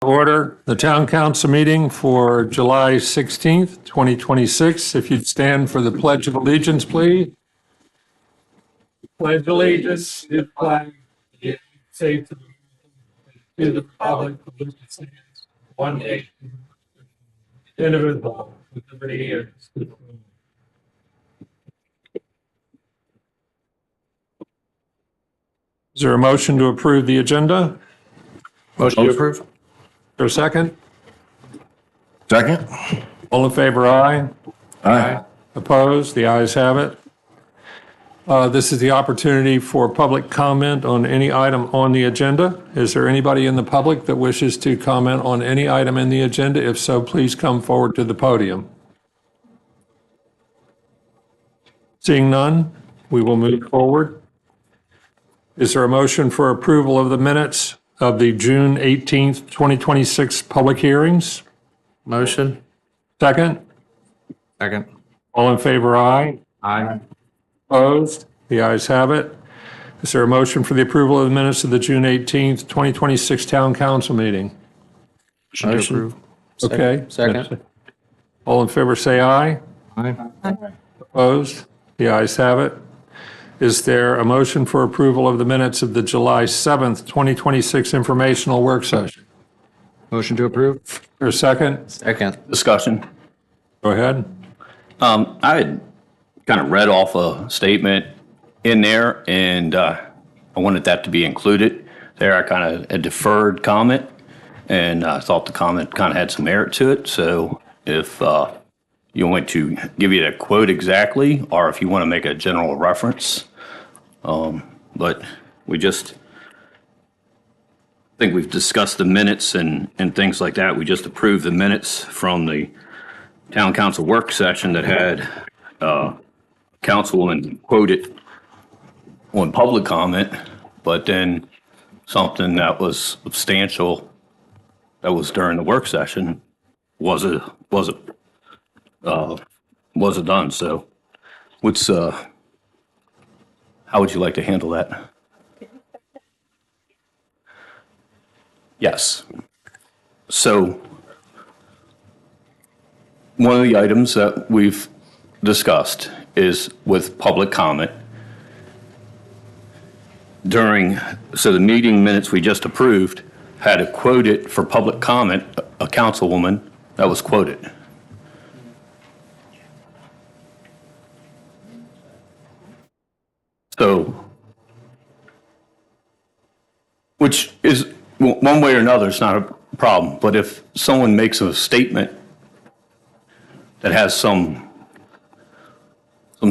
Order the town council meeting for July 16th, 2026. If you'd stand for the Pledge of Allegiance, please. Pledge allegiance to the flag, of the United States of America, to the republic for which it stands, one nation, indivisible, with liberty and justice for all. Is there a motion to approve the agenda? Motion to approve. For a second? Second. All in favor, aye. Aye. Opposed? The ayes have it. This is the opportunity for public comment on any item on the agenda. Is there anybody in the public that wishes to comment on any item in the agenda? If so, please come forward to the podium. Seeing none, we will move forward. Is there a motion for approval of the minutes of the June 18th, 2026 public hearings? Motion. Second? Second. All in favor, aye. Aye. Opposed? The ayes have it. Is there a motion for the approval of the minutes of the June 18th, 2026 Town Council meeting? Motion to approve. Okay. Second. All in favor, say aye. Aye. Opposed? The ayes have it. Is there a motion for approval of the minutes of the July 7th, 2026 informational work session? Motion to approve. Or a second? Second. Discussion. Go ahead. I had kind of read off a statement in there, and I wanted that to be included. There, I kind of had deferred comment, and I thought the comment kind of had some merit to it. So if you want to give you the quote exactly, or if you want to make a general reference, but we just think we've discussed the minutes and things like that. We just approved the minutes from the town council work session that had councilwoman quoted on public comment, but then something that was substantial that was during the work session wasn't done. So what's how would you like to handle that? Yes. So one of the items that we've discussed is with public comment. So the meeting minutes we just approved had a quoted for public comment, a councilwoman that was quoted. So, which is, one way or another, it's not a problem. But if someone makes a statement that has some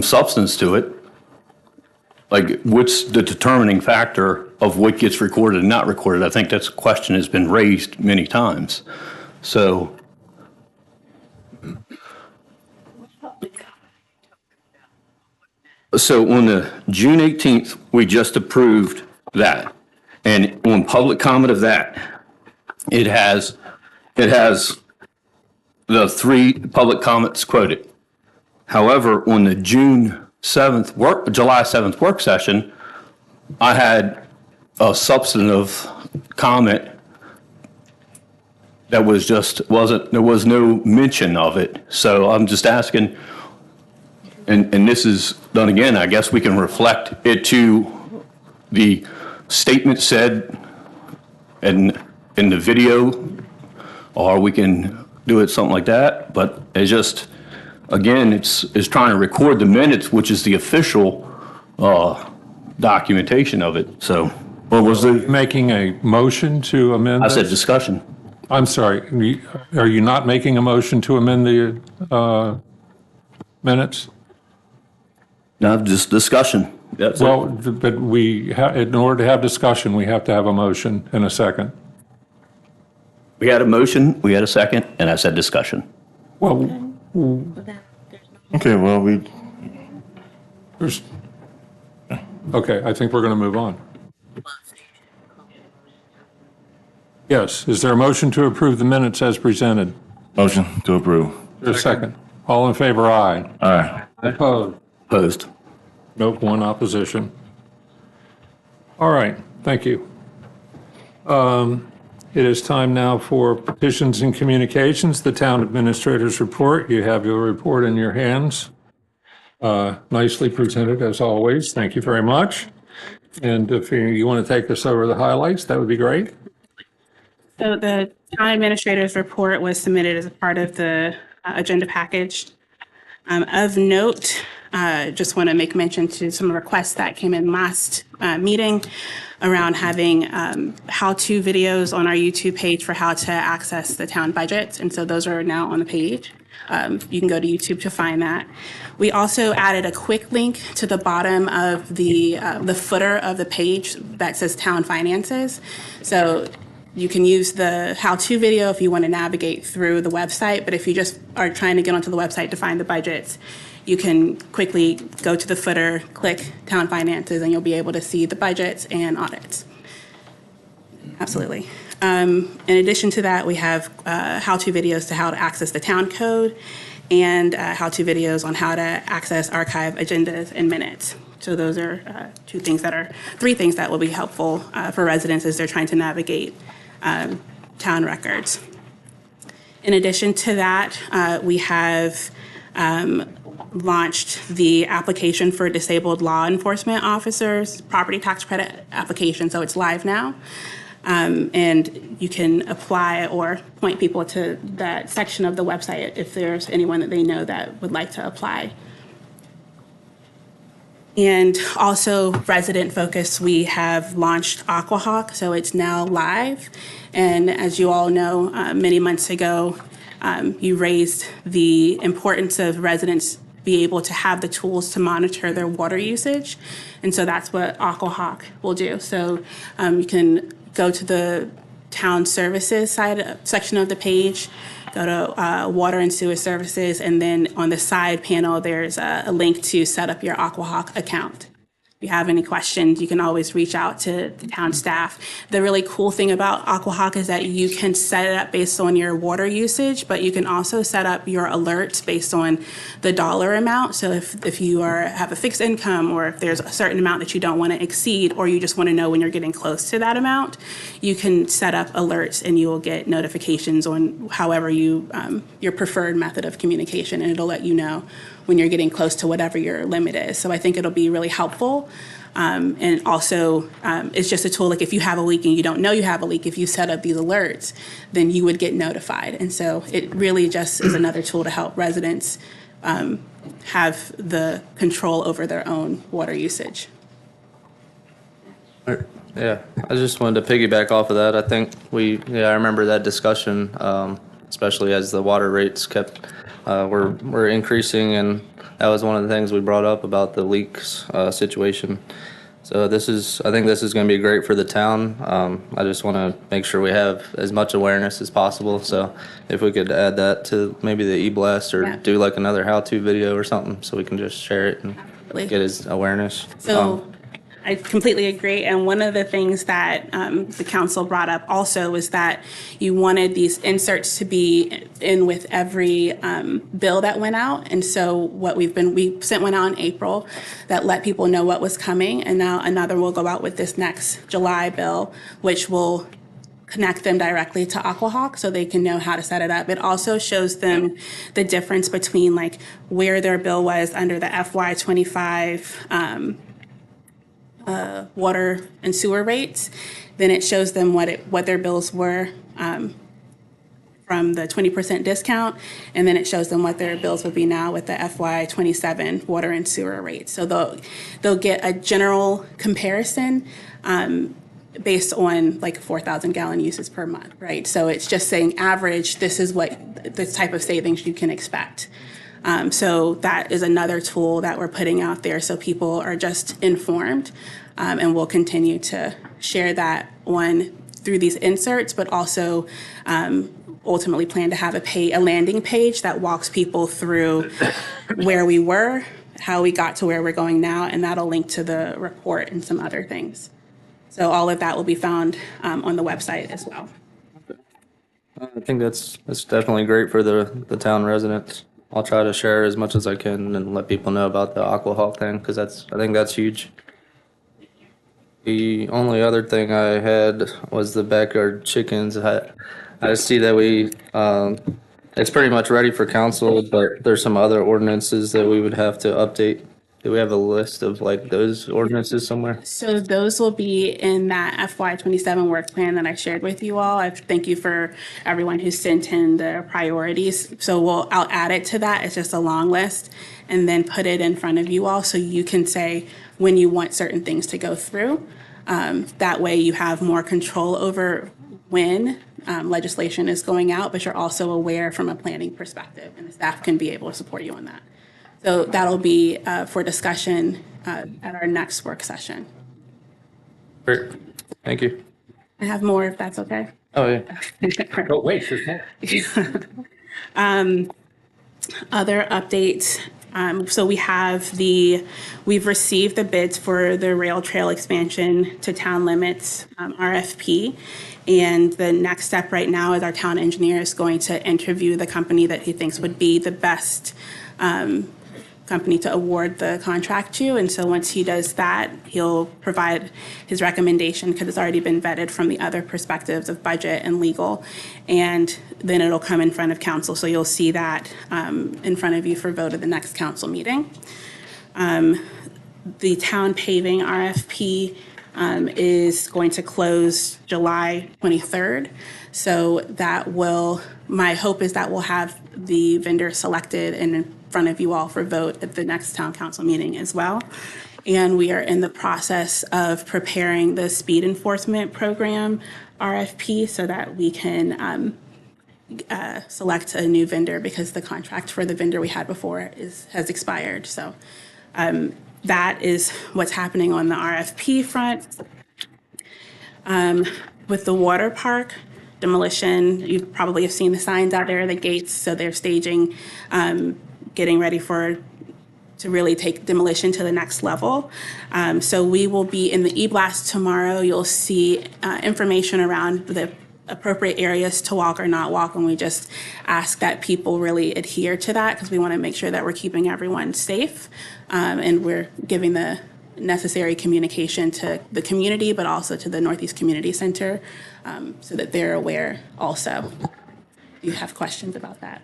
substance to it, like what's the determining factor of what gets recorded and not recorded? I think that's a question that's been raised many times. So on the June 18th, we just approved that. And on public comment of that, it has the 3 public comments quoted. However, on the July 7th work session, I had a substantive comment that was there was no mention of it. So I'm just asking, and this is done again, I guess we can reflect it to the statement said in the video, or we can do it something like that. But it's just, again, it's trying to record the minutes, which is the official documentation of it. So, Well, was it making a motion to amend I this? said discussion. I'm sorry, are you not making a motion to amend the minutes? No, just discussion. That's it. Well, but in order to have discussion, we have to have a motion and a second. We had a motion, we had a second, and I said discussion. Well, Okay, well, there's, okay, I think we're going to move on. Yes, is there a motion to approve the minutes as presented? motion to approve. Is there a second? All in favor, aye. Aye. Opposed? Opposed. Nope, one opposition. All right, thank you. It is time now for petitions and communications, the town administrator's report. You have your report in your hands. Nicely presented as always. Thank you very much. And if you want to take us over the highlights, that would be great. So the town administrator's report was submitted as a part of the agenda package. Of note, just want to make mention to some requests that came in last meeting around having how-to videos on our YouTube page for how to access the town budget. And so those are now on the page. You can go to YouTube to find that. We also added a quick link to the bottom of the footer of the page that says Town Finances. So you can use the how-to video if you want to navigate through the website, but if you just are trying to get onto the website to find the budgets, you can quickly go to the footer, click Town Finances, and you'll be able to see the budgets and audits. Absolutely. In addition to that, we have how-to videos to how to access the town code and how-to videos on how to access archive agendas and minutes. So those are three things that will be helpful for residents as they're trying to navigate town records. In addition to that, we have launched the application for disabled law enforcement officers, property tax credit application, so it's live now. And you can apply or point people to that section of the website if there's anyone that they know that would like to apply. And also resident focus, we have launched Aquahawk, so it's now live. And as you all know, many months ago, you raised the importance of residents be able to have the tools to monitor their water usage. And so that's what Aquahawk will do. So you can go to the town services section of the page, go to water and sewer services, and then on the side panel, there's a link to set up your Aquahawk account. If you have any questions, you can always reach out to the town staff. The really cool thing about Aquahawk is that you can set it up based on your water usage, but you can also set up your alerts based on the dollar amount. So if you have a fixed income, or if there's a certain amount that you don't want to exceed, or you just want to know when you're getting close to that amount, you can set up alerts and you will get notifications on however your preferred method of communication, and it'll let you know when you're getting close to whatever your limit is. So I think it'll be really helpful. And also, it's just a tool, like if you have a leak and you don't know you have a leak, if you set up these alerts, then you would get notified. And so it really just is another tool to help residents have the control over their own water usage. Yeah, I just wanted to piggyback off of that. I think I remember that discussion, especially as the water rates were increasing, and that was one of the things we brought up about the leaks situation. So I think this is going to be great for the town. I just want to make sure we have as much awareness as possible. So if we could add that to maybe the e-blast, or do like another how-to video or something, so we can just share it and get his awareness. So I completely agree. And one of the things that the council brought up also was that you wanted these inserts to be in with every bill that went out. And so we sent one out in April that let people know what was coming. And now another will go out with this next July bill, which will connect them directly to Aquahawk so they can know how to set it up. It also shows them the difference between like where their bill was under the FY25 water and sewer rates. Then it shows them what their bills were from the 20% discount, and then it shows them what their bills would be now with the FY27 water and sewer rates. So they'll get a general comparison based on like 4,000 gallon uses per month, right? So it's just saying average, this is what the type of savings you can expect. So that is another tool that we're putting out there so people are just informed, and we'll continue to share that through these inserts, but also ultimately plan to have a landing page that walks people through where we were, how we got to where we're going now, and that'll link to the report and some other things. So all of that will be found on the website as well. I think that's definitely great for the town residents. I'll try to share as much as I can and let people know about the Aquahawk thing, because I think that's huge. The only other thing I had was the backyard chickens. I see that it's pretty much ready for council, but there's some other ordinances that we would have to update. Do we have a list of like those ordinances somewhere? So those will be in that FY27 work plan that I shared with you all. I thank you for everyone who sent in their priorities. So I'll add it to that. It's just a long list and then put it in front of you all so you can say when you want certain things to go through. That way you have more control over when legislation is going out, but you're also aware from a planning perspective, and the staff can be able to support you on that. So that'll be for discussion at our next work session. Great. Thank you. I have more if that's okay. Oh, yeah. Oh, wait, there's more. Other updates. So we've received the bids for the rail trail expansion to town limits, RFP. And the next step right now is our town engineer is going to interview the company that he thinks would be the best company to award the contract to. And so once he does that, he'll provide his recommendation because it's already been vetted from the other perspectives of budget and legal. And then it'll come in front of council. So you'll see that in front of you for vote at the next council meeting. The town paving RFP is going to close July 23rd. So my hope is that we'll have the vendor selected and in front of you all for vote at the next town council meeting as well. And we are in the process of preparing the speed enforcement program RFP so that we can select a new vendor because the contract for the vendor we had before has expired. So that is what's happening on the RFP front. With the water park demolition, you probably have seen the signs out there, the gates, so they're staging, getting ready to really take demolition to the next level. So we will be in the e-blast tomorrow. You'll see information around the appropriate areas to walk or not walk, and we just ask that people really adhere to that because we want to make sure that we're keeping everyone safe and we're giving the necessary communication to the community, but also to the Northeast Community Center so that they're aware also. Do you have questions about that?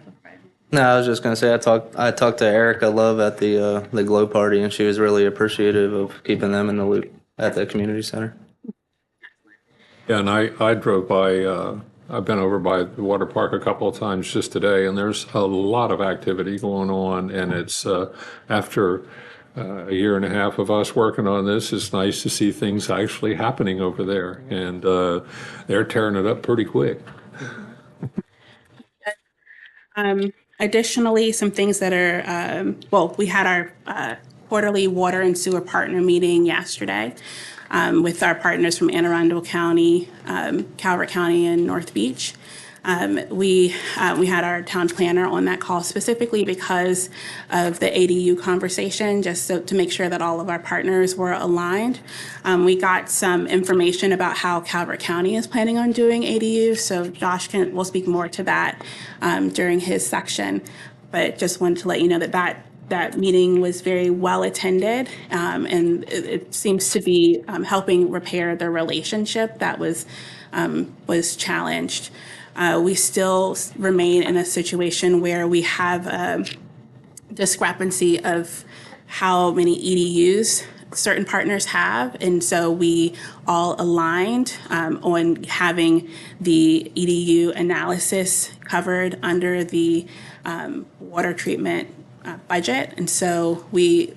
No, I was just gonna say I talked to Erica Love at the Glow Party, and she was really appreciative of keeping them in the loop at the community center. Yeah, and I drove by, I've been over by the water park a couple of times just today, and there's a lot of activity going on, and it's after a year and a half of us working on this, it's nice to see things actually happening over there, and they're tearing it up pretty quick. Additionally, some things that are, we had our quarterly water and sewer partner meeting yesterday with our partners from Anne Arundel County, Calvert County, and North Beach. We had our town planner on that call specifically because of the ADU conversation, just so to make sure that all of our partners were aligned. We got some information about how Calvert County is planning on doing ADU, so Josh will speak more to that during his section. But just wanted to let you know that meeting was very well attended, and it seems to be helping repair the relationship that was challenged. We still remain in a situation where we have a discrepancy of how many EDUs certain partners have. And so we all aligned on having the EDU analysis covered under the water treatment budget. And so we,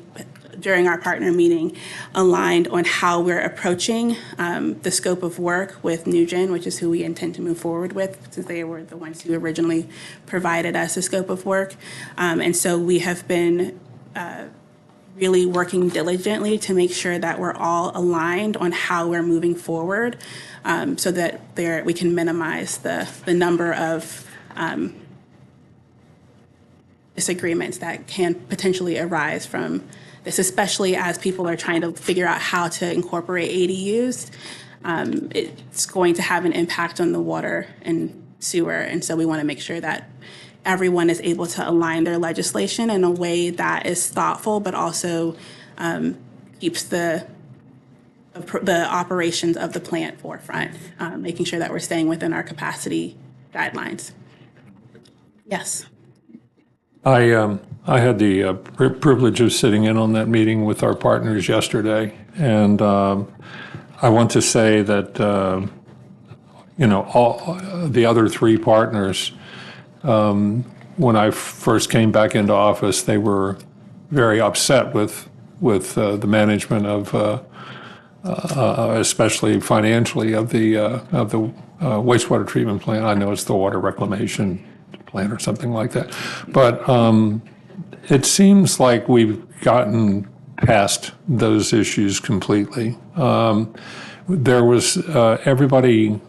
during our partner meeting, aligned on how we're approaching the scope of work with Nugen, which is who we intend to move forward with, since they were the ones who originally provided us a scope of work. And so we have been really working diligently to make sure that we're all aligned on how we're moving forward so that we can minimize the number of disagreements that can potentially arise from this, especially as people are trying to figure out how to incorporate ADUs. It's going to have an impact on the water and sewer, and so we want to make sure that everyone is able to align their legislation in a way that is thoughtful, but also keeps the the operations of the plant forefront, making sure that we're staying within our capacity guidelines. Yes. I had the privilege of sitting in on that meeting with our partners yesterday, and I want to say that all the other three partners, when I first came back into office, they were very upset with the management of, especially financially, of the wastewater treatment plant. I know it's the water reclamation plant or something like that, but it seems like we've gotten past those issues completely. There was everybody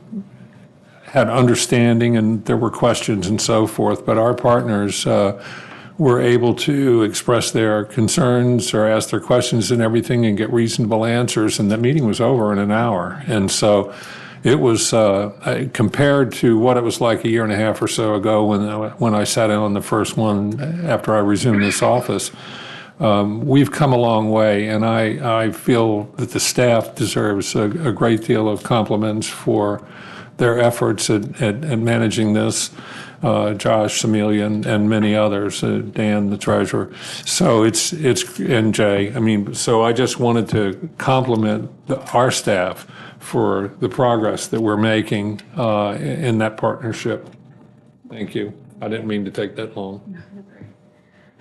had understanding, and there were questions and so forth, but our partners were able to express their concerns or ask their questions and everything and get reasonable answers, and the meeting was over in an hour. And so it was, compared to what it was like a year and a half or so ago when I sat in on the first one after I resumed this office, we've come a long way, and I feel that the staff deserves a great deal of compliments for their efforts at managing this. Josh, Amelia, and many others, Dan, the treasurer. So and Jay. I mean, so I just wanted to compliment our staff for the progress that we're making in that partnership. Thank you. I didn't mean to take that long.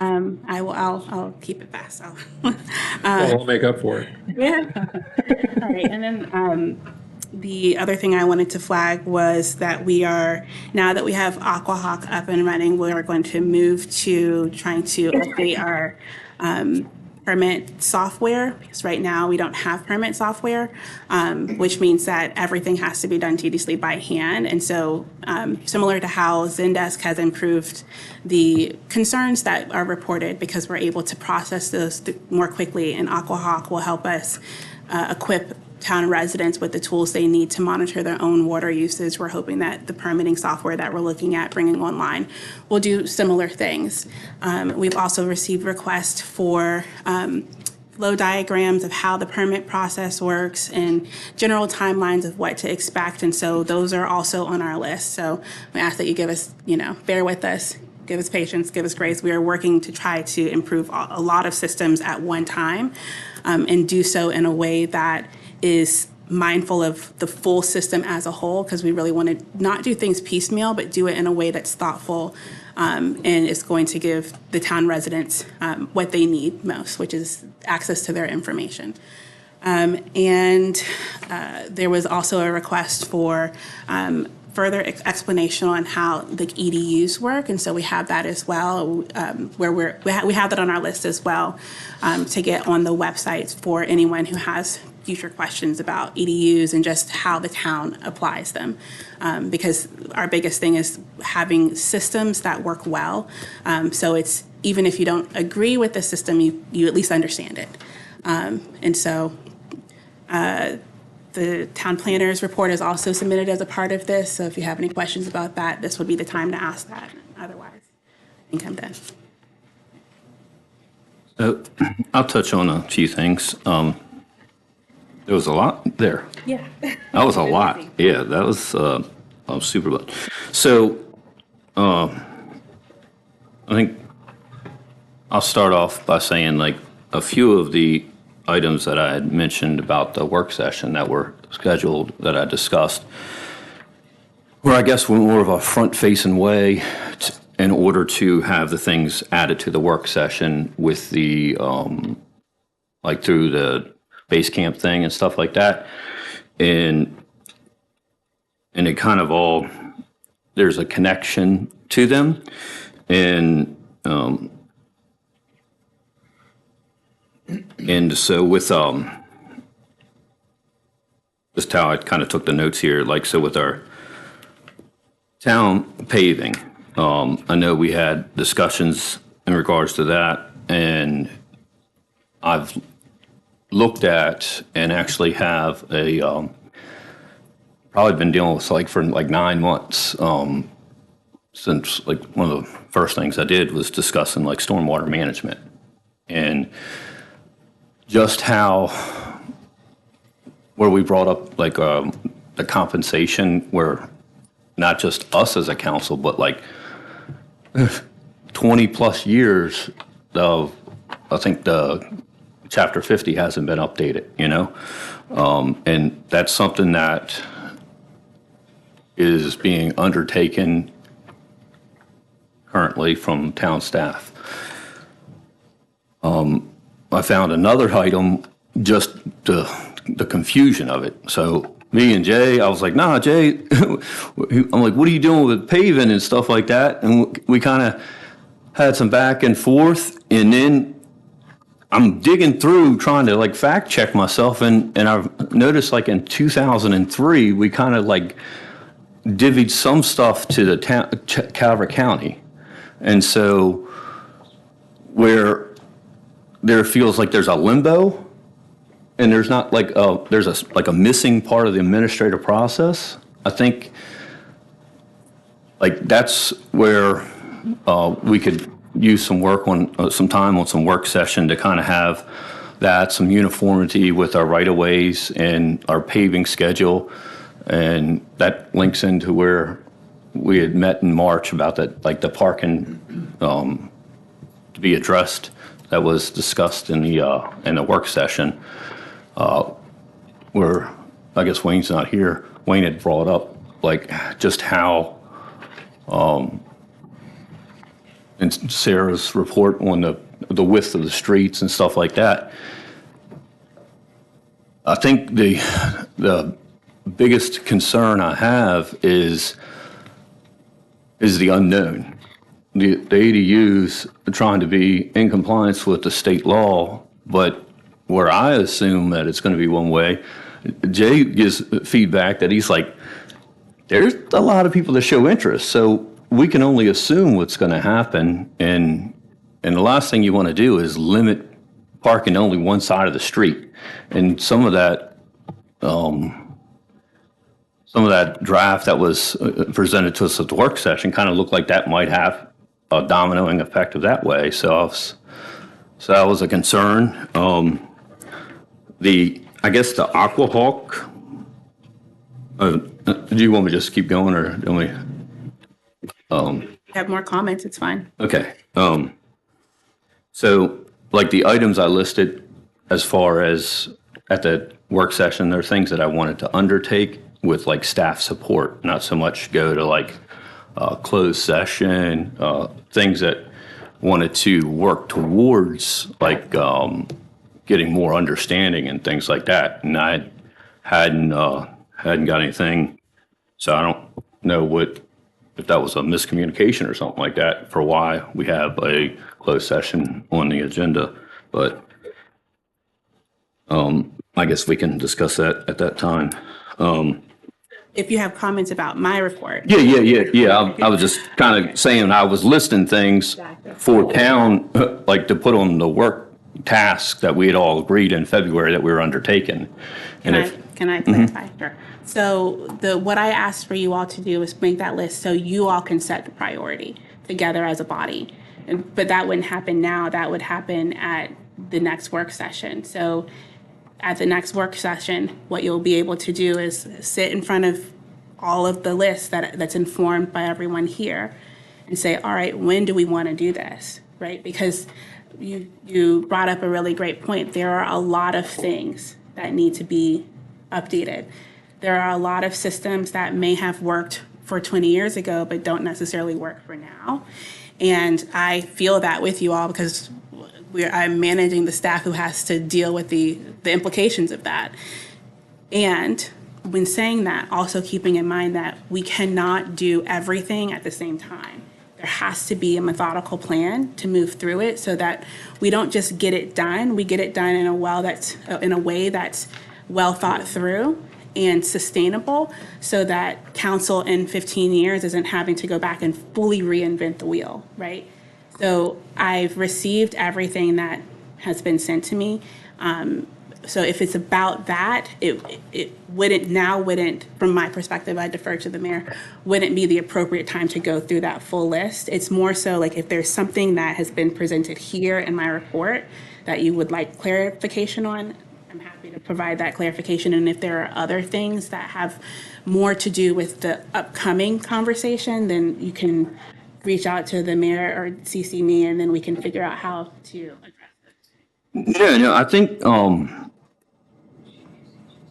I'll keep it fast. Well, I'll make up for it. Yeah. All right. And then the other thing I wanted to flag was that now that we have AquaHawk up and running, we are going to move to trying to update our permit software, because right now we don't have permit software, which means that everything has to be done tediously by hand. And so similar to how Zendesk has improved the concerns that are reported, because we're able to process those more quickly, and AquaHawk will help us equip town residents with the tools they need to monitor their own water usage. We're hoping that the permitting software that we're looking at bringing online will do similar things. We've also received requests for flow diagrams of how the permit process works and general timelines of what to expect. And so those are also on our list. So we ask that you give us, bear with us, give us patience, give us grace. We are working to try to improve a lot of systems at one time, and do so in a way that is mindful of the full system as a whole, because we really want to not do things piecemeal, but do it in a way that's thoughtful, and is going to give the town residents what they need most, which is access to their information. And there was also a request for further explanation on how the EDUs work, and so we have that as well, where we have that on our list as well, to get on the website for anyone who has future questions about EDUs and just how the town applies them, because our biggest thing is having systems that work well. So it's, even if you don't agree with the system, you at least understand it. And so the town planner's report is also submitted as a part of this. So if you have any questions about that, this would be the time to ask that. Otherwise, I think I'm done. I'll touch on a few things. There was a lot there. Yeah. That was a lot. Yeah, that was super lot. So I think I'll start off by saying, like, a few of the items that I had mentioned about the work session that were scheduled, that I discussed, where I guess we're more of a front-facing way in order to have the things added to the work session with the, like, through the base camp thing and stuff like that. And it kind of all, there's a connection to them. And so with just how I kind of took the notes here, like, so with our town paving, I know we had discussions in regards to that, and I've looked at and actually have a probably been dealing with, like, for like 9 months, since, like, one of the first things I did was discussing, like, stormwater management and just how where we brought up like the compensation, where not just us as a council, but like 20 plus years of, I think the chapter 50 hasn't been updated, you know? And that's something that is being undertaken currently from town staff. I found another item, just the confusion of it. So me and Jay, I was like, nah, Jay, I'm like, what are you doing with paving and stuff like that? And we kind of had some back and forth, and then I'm digging through trying to like fact check myself, and I've noticed like in 2003, we kind of like divvied some stuff to the town, Calvert County. And so where there feels like there's a limbo, and there's not like there's a missing part of the administrative process. I think like that's where we could use some work on some time on some work session to kind of have that some uniformity with our right-of-ways and our paving schedule, and that links into where we had met in March about that, like the parking to be addressed. That was discussed in the work session, where I guess Wayne's not here. Wayne had brought up like just how, in Sarah's report on the width of the streets and stuff like that. I think the biggest concern I have is the unknown. The ADUs are trying to be in compliance with the state law, but where I assume that it's going to be one way, Jay gives feedback that he's like, there's a lot of people that show interest, so we can only assume what's going to happen, and the last thing you want to do is limit parking to only one side of the street. And some of that draft that was presented to us at the work session kind of looked like that might have a dominoing effect of that way. So that was a concern. I guess the Aquahawk. Do you want me to just keep going, or do we? Have more comments, it's fine. Okay. So like the items I listed as far as at the work session, there are things that I wanted to undertake with like staff support, not so much go to like closed session, things that wanted to work towards like getting more understanding and things like that. And I hadn't got anything, so I don't know if that was a miscommunication or something like that for why we have a closed session on the agenda. But I guess we can discuss that at that time. If you have comments about my report. Yeah. I was just kind of saying I was listing things for town, like to put on the work task that we had all agreed in February that we were undertaking. Can I clarify? Sure. So what I asked for you all to do is make that list so you all can set the priority together as a body. But that wouldn't happen now. That would happen at the next work session. So at the next work session, what you'll be able to do is sit in front of all of the lists that's informed by everyone here and say, all right, when do we want to do this, right? Because you brought up a really great point. There are a lot of things that need to be updated. There are a lot of systems that may have worked for 20 years ago, but don't necessarily work for now. And I feel that with you all because I'm managing the staff who has to deal with the implications of that. And when saying that, also keeping in mind that we cannot do everything at the same time. There has to be a methodical plan to move through it so that we don't just get it done. We get it done in a way that's well thought through and sustainable so that council in 15 years isn't having to go back and fully reinvent the wheel, right? So I've received everything that has been sent to me. So if it's about that, it wouldn't, from my perspective, I defer to the mayor, wouldn't be the appropriate time to go through that full list. It's more so like if there's something that has been presented here in my report that you would like clarification on, I'm happy to provide that clarification. And if there are other things that have more to do with the upcoming conversation, then you can reach out to the mayor or CC me, and then we can figure out how to address it. No, I think,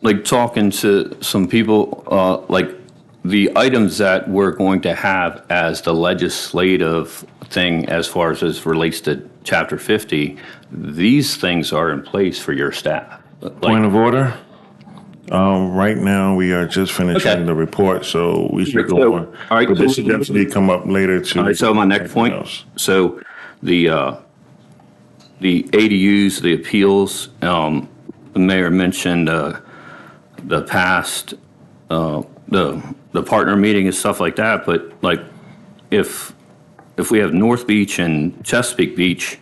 like talking to some people, like the items that we're going to have as the legislative thing as far as it relates to Chapter 50, these things are in place for your staff. Point of order. Right now, we are just finishing Okay. the report, so we should So, go on. all right, But this should cool. definitely come up later too. All right, so my next point, so the ADUs, the appeals, the mayor mentioned the past, the partner meeting and stuff like that, but like if we have North Beach and Chesapeake Beach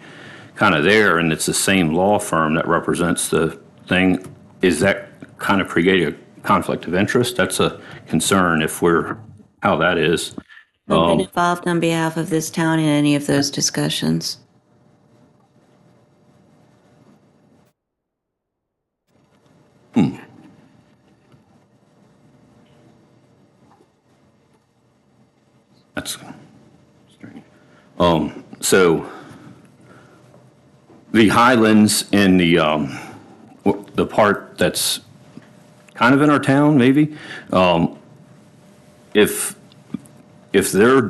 kind of there and it's the same law firm that represents the thing, is that kind of create a conflict of interest? That's a concern if we're, how that is. I've been involved on behalf of this town in any of those discussions. That's strange. So the Highlands in the part that's kind of in our town, maybe, if they're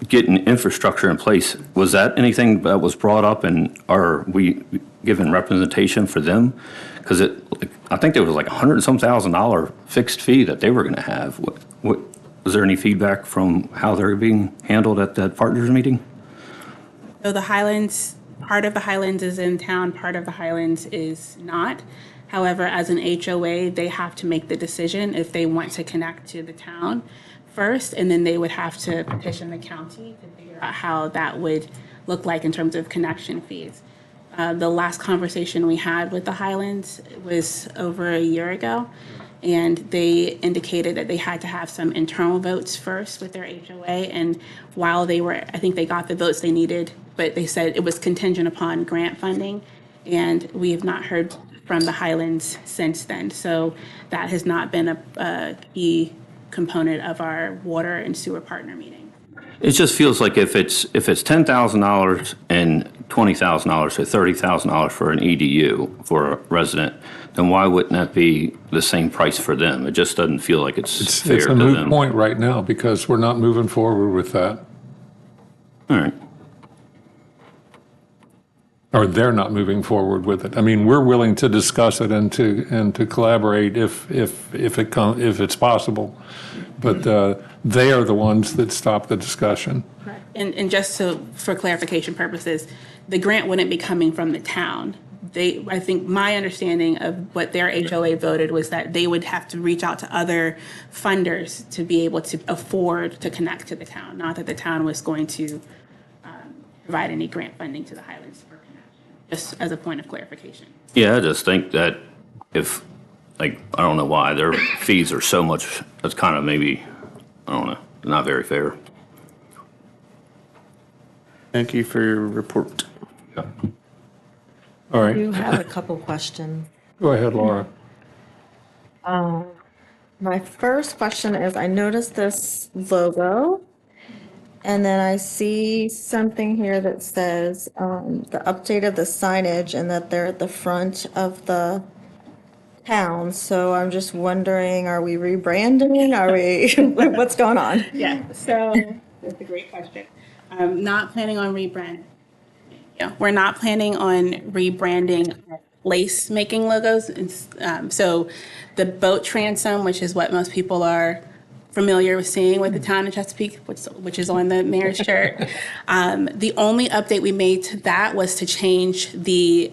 getting infrastructure in place, was that anything that was brought up, and are we given representation for them? Because I think there was like $100 and some thousand fixed fee that they were going to have. What was there any feedback from how they're being handled at that partners meeting? So the Highlands, part of the Highlands is in town, part of the Highlands is not. However, as an HOA, they have to make the decision if they want to connect to the town first, and then they would have to petition the county to figure out how that would look like in terms of connection fees. The last conversation we had with the Highlands was over a year ago, and they indicated that they had to have some internal votes first with their HOA, and while I think they got the votes they needed, but they said it was contingent upon grant funding, and we have not heard from the Highlands since then. So that has not been a key component of our water and sewer partner meeting. It just feels like if it's $10,000 and $20,000, so $30,000 for an EDU for a resident, then why wouldn't that be the same price for them? It just doesn't feel like it's fair It's to a them. moot point right now because we're not moving forward with that. All right. Or they're not moving forward with it. I mean, we're willing to discuss it and to collaborate if it's possible. But they are the ones that stop the discussion. And just for clarification purposes, the grant wouldn't be coming from the town. I think my understanding of what their HOA voted was that they would have to reach out to other funders to be able to afford to connect to the town, not that the town was going to provide any grant funding to the Highlands for connection, just as a point of clarification. Yeah, I just think that if, like, I don't know why, their fees are so much, that's kind of maybe, I don't know, not very fair. Thank you for your report. All right, You have a couple questions. go ahead, Laura. My first question is, I noticed this logo, and then I see something here that says the update of the signage and that they're at the front of the town. So I'm just wondering, are we rebranding? Are we, what's going on? Yeah, so that's a great question. I'm not planning on rebrand. Yeah, we're not planning on rebranding lace making logos. So the boat transom, which is what most people are familiar with seeing with the town of Chesapeake, which is on the mayor's shirt. The only update we made to that was to change the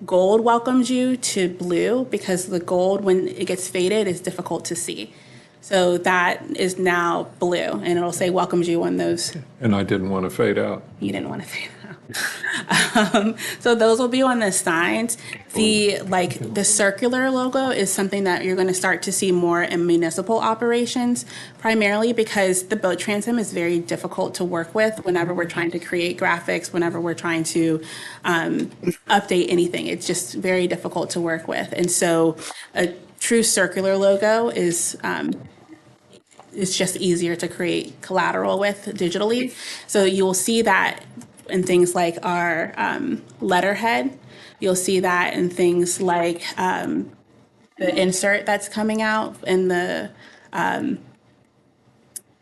gold welcomes you to blue, because the gold, when it gets faded, is difficult to see. So that is now blue, and it'll say welcomes you on those. And I didn't want to fade out. You didn't want to fade out. So those will be on the signs. The circular logo is something that you're going to start to see more in municipal operations, primarily because the boat transom is very difficult to work with whenever we're trying to create graphics, whenever we're trying to update anything. It's just very difficult to work with. And so a true circular logo is it's just easier to create collateral with digitally. So you'll see that in things like our letterhead. You'll see that in things like the insert that's coming out in the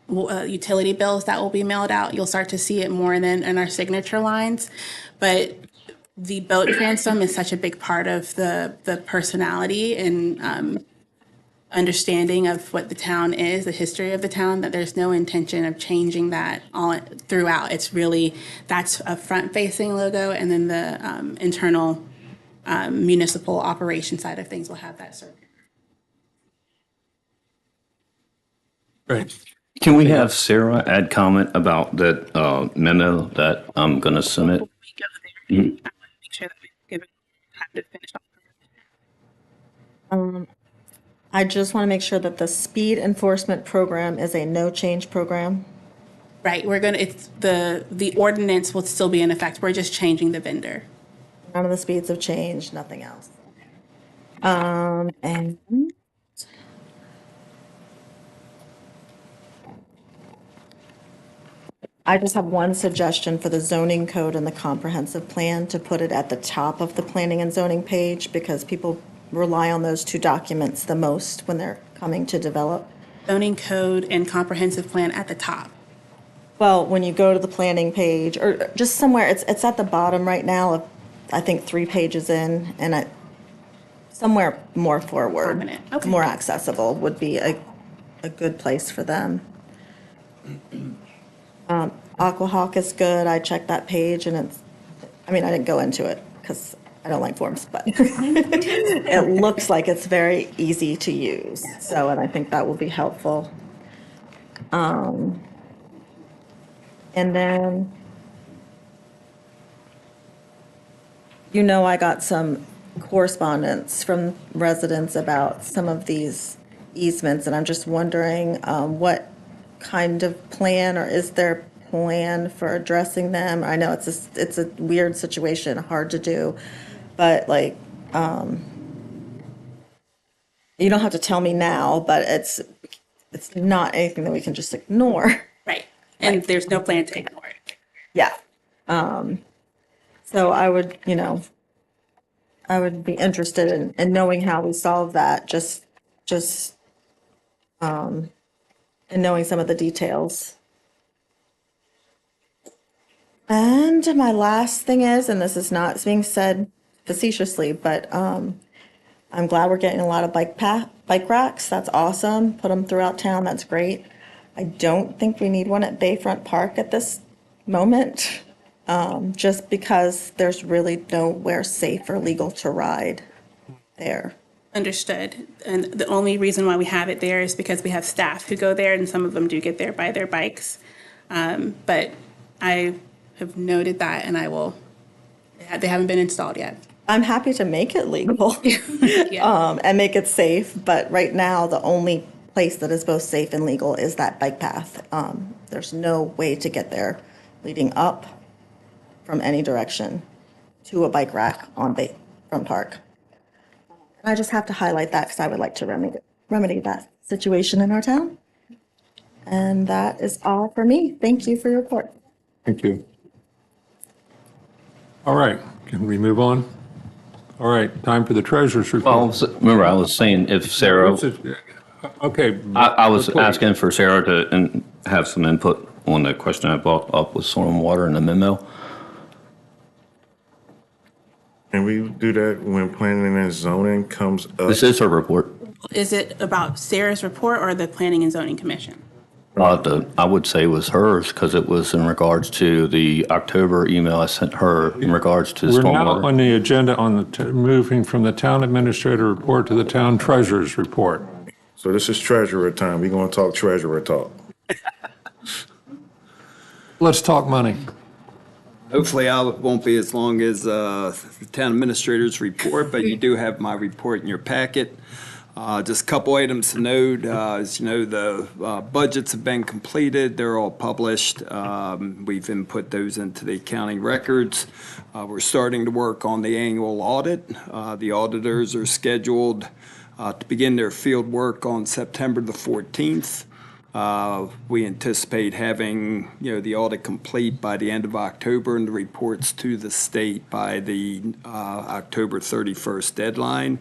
utility bills that will be mailed out. You'll start to see it more than in our signature lines. But the boat transom is such a big part of the personality and understanding of what the town is, the history of the town, that there's no intention of changing that all throughout. It's really, that's a front-facing logo, and then the internal municipal operation side of things will have that circle. Great. Can we have Sarah add comment about that memo that I'm going to submit? I want to make sure that we give it time to finish off. I just want to make sure that the speed enforcement program is a no change program. Right, it's the ordinance will still be in effect. We're just changing the vendor. None of the speeds have changed, nothing else. And I just have one suggestion for the zoning code and the comprehensive plan, to put it at the top of the planning and zoning page, because people rely on those two documents the most when they're coming to develop. Zoning code and comprehensive plan at the top. Well, when you go to the planning page, or just somewhere, it's at the bottom right now, I think 3 pages in, and somewhere more forward, Prominent. Okay. more accessible would be a good place for them. Aquahawk is good. I checked that page, and I didn't go into it because I don't like forms, but it looks like it's very easy to use. So, and I think that will be helpful. And then, I got some correspondence from residents about some of these easements, and I'm just wondering what kind of plan, or is there a plan for addressing them? I know it's a weird situation, hard to do, but you don't have to tell me now, but it's not anything that we can just ignore. Right, and there's no plan to ignore it. Yeah. So I would, I would be interested in knowing how we solve that, and knowing some of the details. And my last thing is, and this is not being said facetiously, but I'm glad we're getting a lot of bike racks. That's awesome. Put them throughout town. That's great. I don't think we need one at Bayfront Park at this moment, just because there's really nowhere safe or legal to ride there. Understood. And the only reason why we have it there is because we have staff who go there, and some of them do get there by their bikes. But I have noted that, and they haven't been installed yet. I'm happy to make it legal Yeah. and make it safe, but right now, the only place that is both safe and legal is that bike path. There's no way to get there leading up from any direction to a bike rack on Bayfront Park. And I just have to highlight that because I would like to remedy that situation in our town. And that is all for me. Thank you for your report. Thank you. All right, can we move on? All right, time for the treasurer's Well, report. remember, I was saying if Sarah, Okay. I was please. asking for Sarah to have some input on the question I brought up with stormwater in the memo. And we do that when planning and zoning comes up. This is her report. Is it about Sarah's report or the Planning and Zoning Commission? I would say was hers because it was in regards to the October email I sent her in regards to We're now on stormwater. the agenda moving from the town administrator report to the town treasurer's report. So this is treasurer time. We're going to talk treasurer talk. Let's talk money. Hopefully I won't be as long as the town administrator's report, but you do have my report in your packet. Just a couple items to note. As you know, the budgets have been completed. They're all published. We've input those into the accounting records. We're starting to work on the annual audit. The auditors are scheduled to begin their field work on September the 14th. We anticipate having, the audit complete by the end of October and the reports to the state by the October 31st deadline.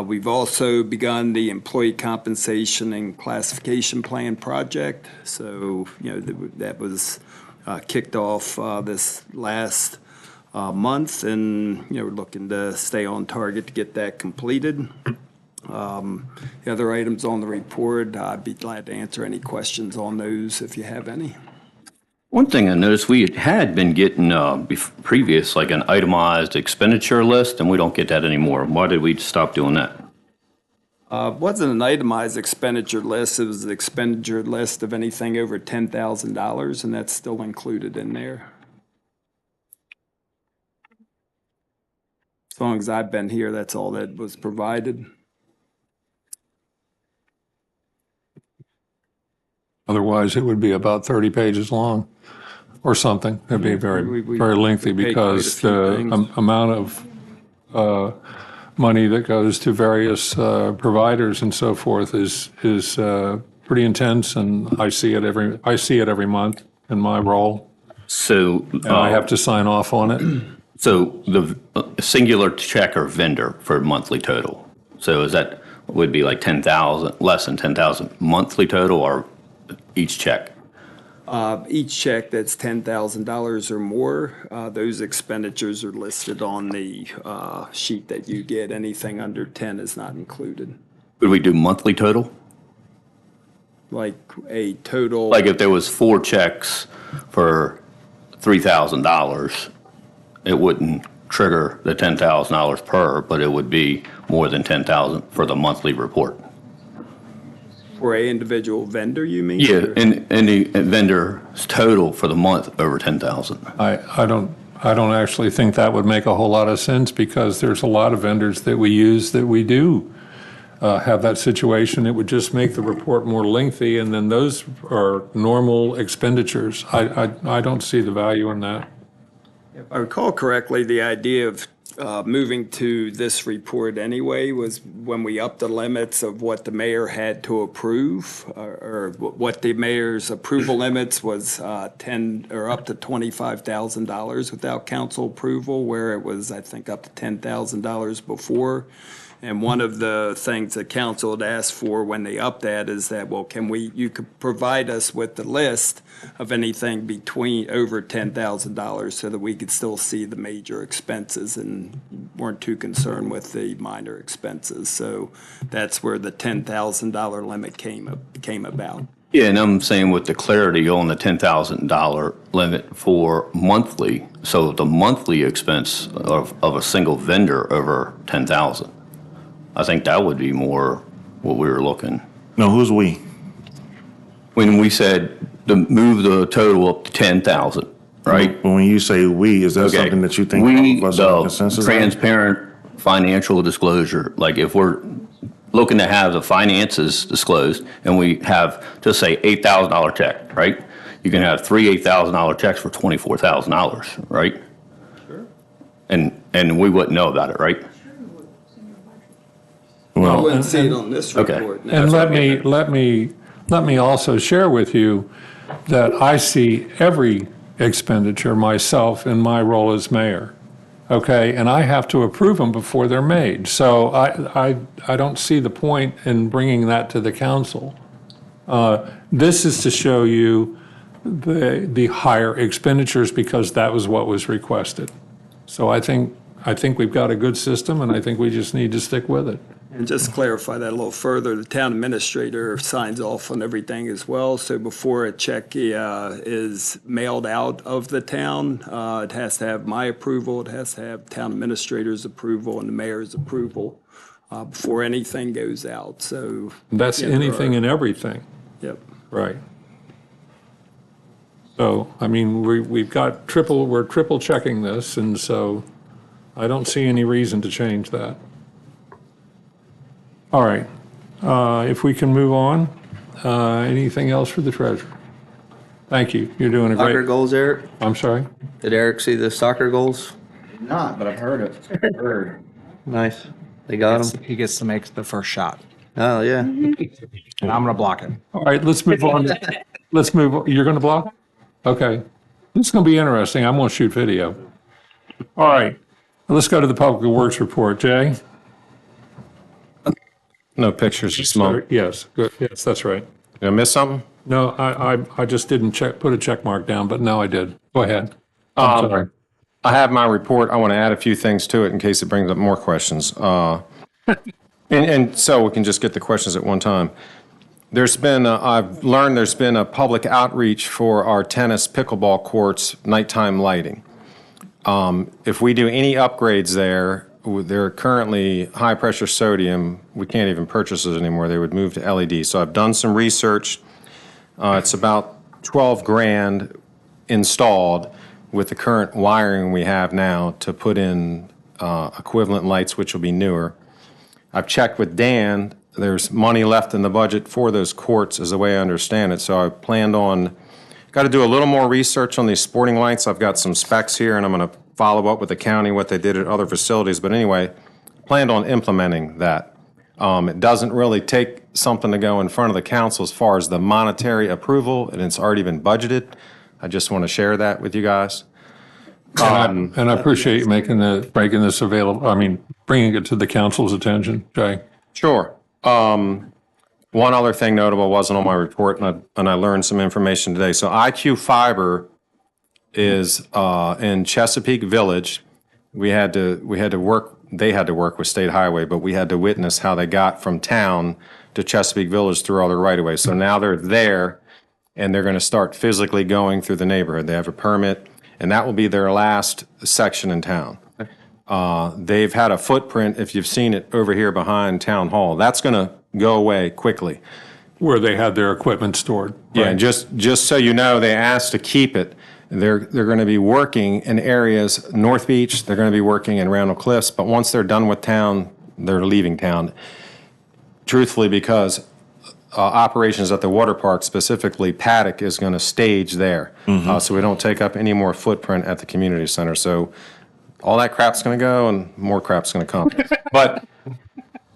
We've also begun the employee compensation and classification plan project. So, that was kicked off this last month, and, we're looking to stay on target to get that completed. The other items on the report, I'd be glad to answer any questions on those if you have any. One thing I noticed, we had been getting previous, like an itemized expenditure list, and we don't get that anymore. Why did we stop doing that? It wasn't an itemized expenditure list. It was an expenditure list of anything over $10,000, and that's still included in there. As long as I've been here, that's all that was provided. Otherwise, it would be about 30 pages long or something. It'd be very, very lengthy we paid quite a because few the things. amount of money that goes to various providers and so forth is pretty intense, and I see it every month in my role, So, and I have to sign off on it. so the singular check or vendor for monthly total. So is that, would be like 10,000, less than 10,000 monthly total, or each check? Each check that's $10,000 or more, those expenditures are listed on the sheet that you get. Anything under 10 is not included. Would we do monthly total? Like a total. Like if there was 4 checks for $3,000, it wouldn't trigger the $10,000 per, but it would be more than 10,000 for the monthly report. For a individual vendor, you mean? Yeah, Or- and the vendor's total for the month over 10,000. I don't actually think that would make a whole lot of sense, because there's a lot of vendors that we use that we do have that situation. It would just make the report more lengthy, and then those are normal expenditures. I don't see the value in that. If I recall correctly, the idea of moving to this report anyway was when we upped the limits of what the mayor had to approve, or what the mayor's approval limits was 10 or up to $25,000 without council approval, where it was, I think, up to $10,000 before. And one of the things that council had asked for when they upped that is that, well, you could provide us with the list of anything between over $10,000 so that we could still see the major expenses and weren't too concerned with the minor expenses. So that's where the $10,000 limit came about. Yeah, and I'm saying with the clarity on the $10,000 limit for monthly, so the monthly expense of a single vendor over 10,000. I think that would be more what we were looking. No, who's we? When we said to move the total up to 10,000, right? But when you say we, is that Okay. something that you think We, all of us have the consensus on? transparent financial disclosure, like if we're looking to have the finances disclosed and we have, just say, $8,000 check, right? You can have 3 $8,000 checks for $24,000, right? Sure. And we wouldn't know about it, right? I Well, wouldn't see it on this Okay. report. no. And let me also share with you that I see every expenditure myself in my role as mayor, okay? And I have to approve them before they're made. So I don't see the point in bringing that to the council. This is to show you the higher expenditures because that was what was requested. So I think we've got a good system, and I think we just need to stick with it. And just to clarify that a little further, the town administrator signs off on everything as well. So before a check is mailed out of the town, it has to have my approval, it has to have town administrator's approval and the mayor's approval before anything goes out. So That's yeah, there anything are- and everything, Yep. right? So, I mean, we've got we're triple checking this, and so I don't see any reason to change that. All right, if we can move on, anything else for the treasurer? Thank you, you're doing a Soccer great, goals, Eric? I'm sorry? Did Eric see the soccer goals? Not, but I've heard it. Heard. Nice. They got them? He gets to make the first shot, Oh, yeah. and I'm gonna block it. All right, let's move on. Let's move, you're going to block? Okay. This is going to be interesting. I'm going to shoot video. All right, let's go to the Public Works report. Jay? No pictures, just smoke. Yes, good. Yes, that's right. Did I miss something? No, I just didn't put a check mark down, but now I did. Go ahead. I'm sorry. I have my report. I want to add a few things to it in case it brings up more questions. And so we can just get the questions at one time. I've learned there's been a public outreach for our tennis pickleball courts, nighttime lighting. If we do any upgrades there, they're currently high-pressure sodium. We can't even purchase those anymore. They would move to LED. So I've done some research. It's about 12 grand installed with the current wiring we have now to put in equivalent lights, which will be newer. I've checked with Dan. There's money left in the budget for those courts, is the way I understand it. So I planned on, got to do a little more research on these sporting lights. I've got some specs here, and I'm going to follow up with the county, what they did at other facilities. But anyway, planned on implementing that. It doesn't really take something to go in front of the council as far as the monetary approval, and it's already been budgeted. I just want to share that with you guys. And I appreciate you making this available, bringing it to the council's attention, Jay. Sure. One other thing notable wasn't on my report, and I learned some information today. So IQ Fiber is in Chesapeake Village. They had to work with State Highway, but we had to witness how they got from town to Chesapeake Village through all their right-of-way. So now they're there, and they're going to start physically going through the neighborhood. They have a permit, and that will be their last section in town. They've had a footprint, if you've seen it over here behind Town Hall. That's going to go away quickly. Where they had their equipment stored. Yeah, right? and just so you know, they asked to keep it. They're going to be working in areas, North Beach, they're going to be working in Randall Cliffs, but once they're done with town, they're leaving town. Truthfully, because operations at the water park, specifically Paddock, is going to stage there. So we don't take up any more footprint at the community center. So all that crap's going to go and more crap's going to come. But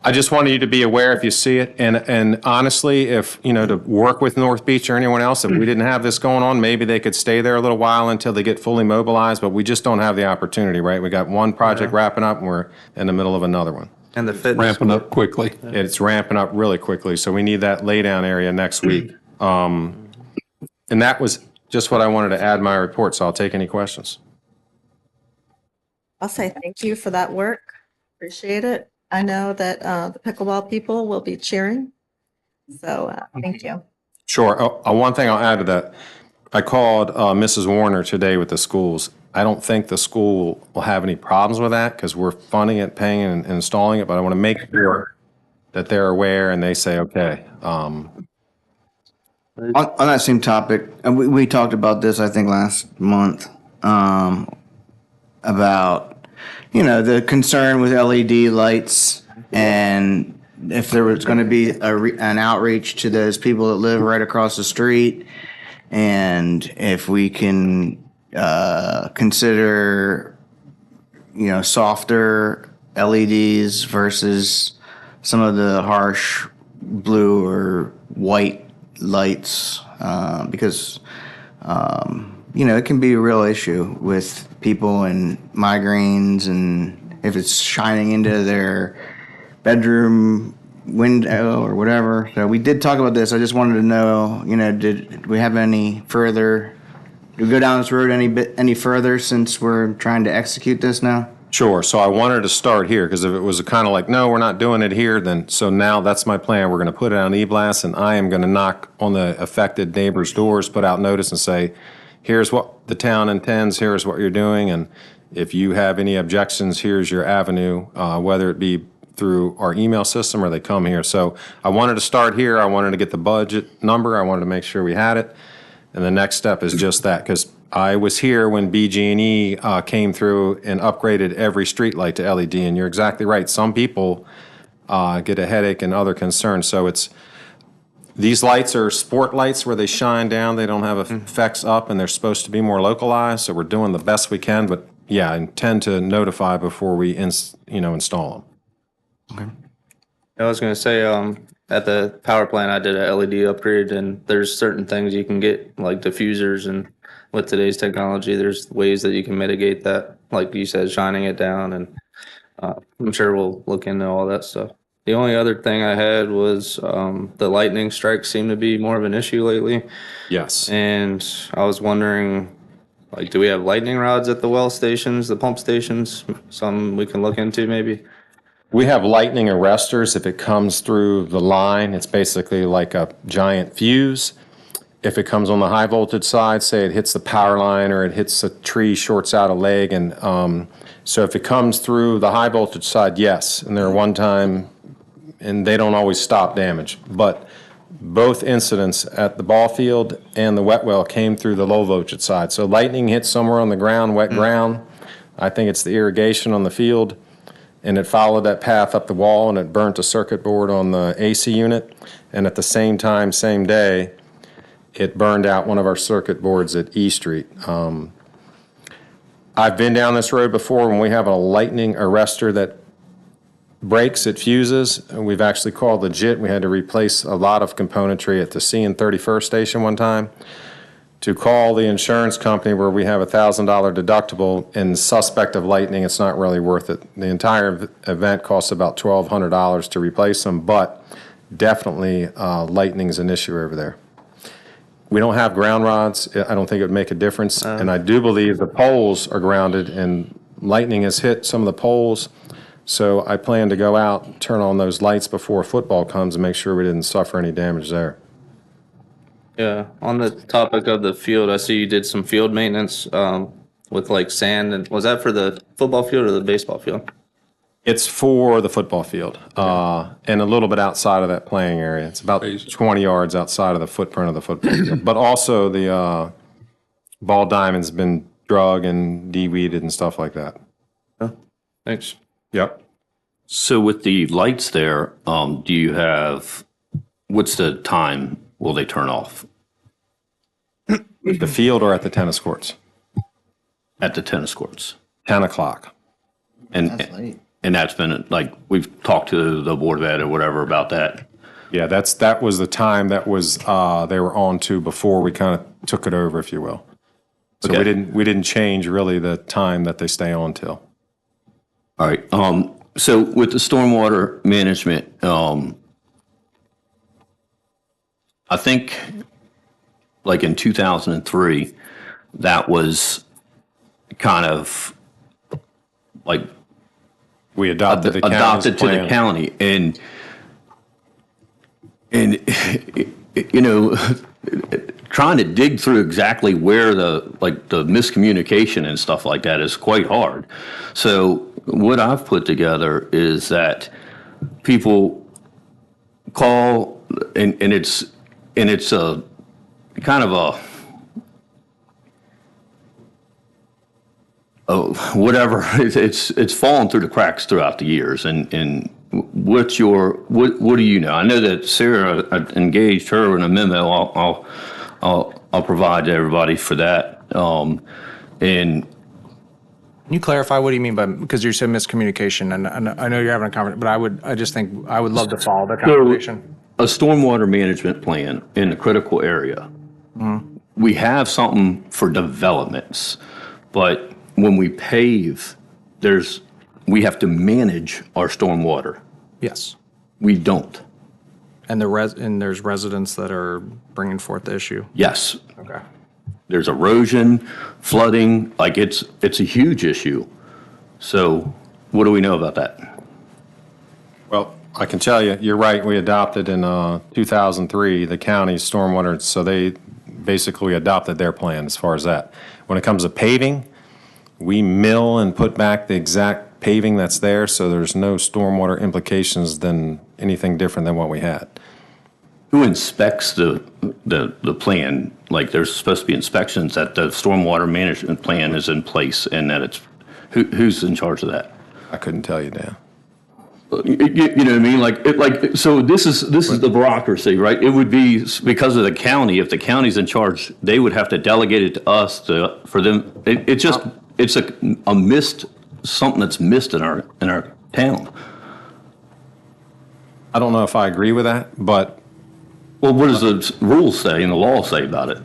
I just wanted you to be aware if you see it. And honestly, if, to work with North Beach or anyone else, if we didn't have this going on, maybe they could stay there a little while until they get fully mobilized, but we just don't have the opportunity, right? We got one project wrapping up and we're in the middle of another one. And the fitness. Ramping up quickly. It's ramping up really quickly, so we need that laydown area next week. And that was just what I wanted to add in my report, so I'll take any questions. I'll say thank you for that work. Appreciate it. I know that the pickleball people will be cheering. So thank you. Sure. One thing I'll add to that. I called Mrs. Warner today with the schools. I don't think the school will have any problems with that because we're funding it, paying and installing it, but I want to make sure that they're aware and they say, okay. On that same topic, and we talked about this, I think, last month, about, the concern with LED lights and if there was going to be an outreach to those people that live right across the street, and if we can consider, softer LEDs versus some of the harsh blue or white lights, because it can be a real issue with people and migraines, and if it's shining into their bedroom window or whatever. So we did talk about this. I just wanted to know, did we have any further? Do we go down this road any further since we're trying to execute this now? Sure. So I wanted to start here because if it was kind of like, no, we're not doing it here, then so now that's my plan. We're going to put it on e-blast, and I am going to knock on the affected neighbors' doors, put out notice and say, here's what the town intends, here's what you're doing, and if you have any objections, here's your avenue, whether it be through our email system or they come here. So I wanted to start here. I wanted to get the budget number. I wanted to make sure we had it. And the next step is just that, because I was here when BG&E came through and upgraded every streetlight to LED, and you're exactly right. Some people get a headache and other concerns. So these lights are sport lights where they shine down. They don't have effects up, and they're supposed to be more localized. So we're doing the best we can. But yeah, I intend to notify before we install them. I was going to say, at the power plant, I did a LED upgrade, and there's certain things you can get, like diffusers, and with today's technology, there's ways that you can mitigate that, like you said, shining it down, and I'm sure we'll look into all that stuff. The only other thing I had was the lightning strikes seem to be more of an issue lately, Yes. and I was wondering, like, do we have lightning rods at the well stations, the pump stations? Some we can look into maybe? We have lightning arresters. If it comes through the line, it's basically like a giant fuse. If it comes on the high voltage side, say it hits the power line or it hits a tree, shorts out a leg. And so if it comes through the high voltage side, yes. And they're one time, and they don't always stop damage. But both incidents at the ball field and the wet well came through the low voltage side. So lightning hits somewhere on the ground, wet ground. I think it's the irrigation on the field. And it followed that path up the wall, and it burnt a circuit board on the AC unit. And at the same time, same day, it burned out one of our circuit boards at E Street. I've been down this road before when we have a lightning arrestor that breaks, it fuses. And we've actually called the JIT. We had to replace a lot of componentry at the C and 31st station one time. To call the insurance company where we have $1,000 deductible and suspect of lightning, it's not really worth it. The entire event costs about $1,200 to replace them, but definitely lightning is an issue over there. We don't have ground rods. I don't think it would make a difference. And I do believe the poles are grounded and lightning has hit some of the poles. So I plan to go out and turn on those lights before football comes and make sure we didn't suffer any damage there. Yeah, on the topic of the field, I see you did some field maintenance with like sand, and was that for the football field or the baseball field? It's for the football field and a little bit outside of that playing area. It's about 20 yards outside of the footprint of the football field. But also the ball diamond's been drug and de-weeded and stuff like that. Thanks. Yep. So with the lights there, do you have, what's the time will they turn off? The field or at the tennis courts? At the tennis courts. 10 o'clock. That's late. And that's been, like, we've talked to the Board of Ed or whatever about that. Yeah, that was the time that was they were on to before we kind of took it over, if you will. So Okay. we didn't change really the time that they stay on till. All right. So with the stormwater management, I think like in 2003, that was kind of like We adopted the county's adopted to the plan. county, and you know, trying to dig through exactly where the miscommunication and stuff like that is quite hard. So what I've put together is that people call, and it's a kind of a whatever, it's fallen through the cracks throughout the years. And what do you know? I know that Sarah engaged her in a memo. I'll provide to everybody for that. And Can you clarify what do you mean by, because you said miscommunication, and I know you're having a conversation, but I just think I would love to follow that conversation. a stormwater management plan in the critical area. We have something for developments, but when we pave, we have to manage our stormwater. Yes. We don't. And there's residents that are bringing forth the issue. Yes, Okay. there's erosion, flooding, like it's a huge issue. So what do we know about that? Well, I can tell you, you're right. We adopted in 2003 the county's stormwater, so they basically adopted their plan as far as that. When it comes to paving, we mill and put back the exact paving that's there, so there's no stormwater implications than anything different than what we had. Who inspects the plan? Like, there's supposed to be inspections that the stormwater management plan is in place and that it's, who's in charge of that? I couldn't tell you, Dan. You know what I mean? Like, so this is the bureaucracy, right? It would be because of the county. If the county's in charge, they would have to delegate it to us for them. It's a missed, something that's missed in our town. I don't know if I agree with that, but Well, what does the rules say and the law say about it?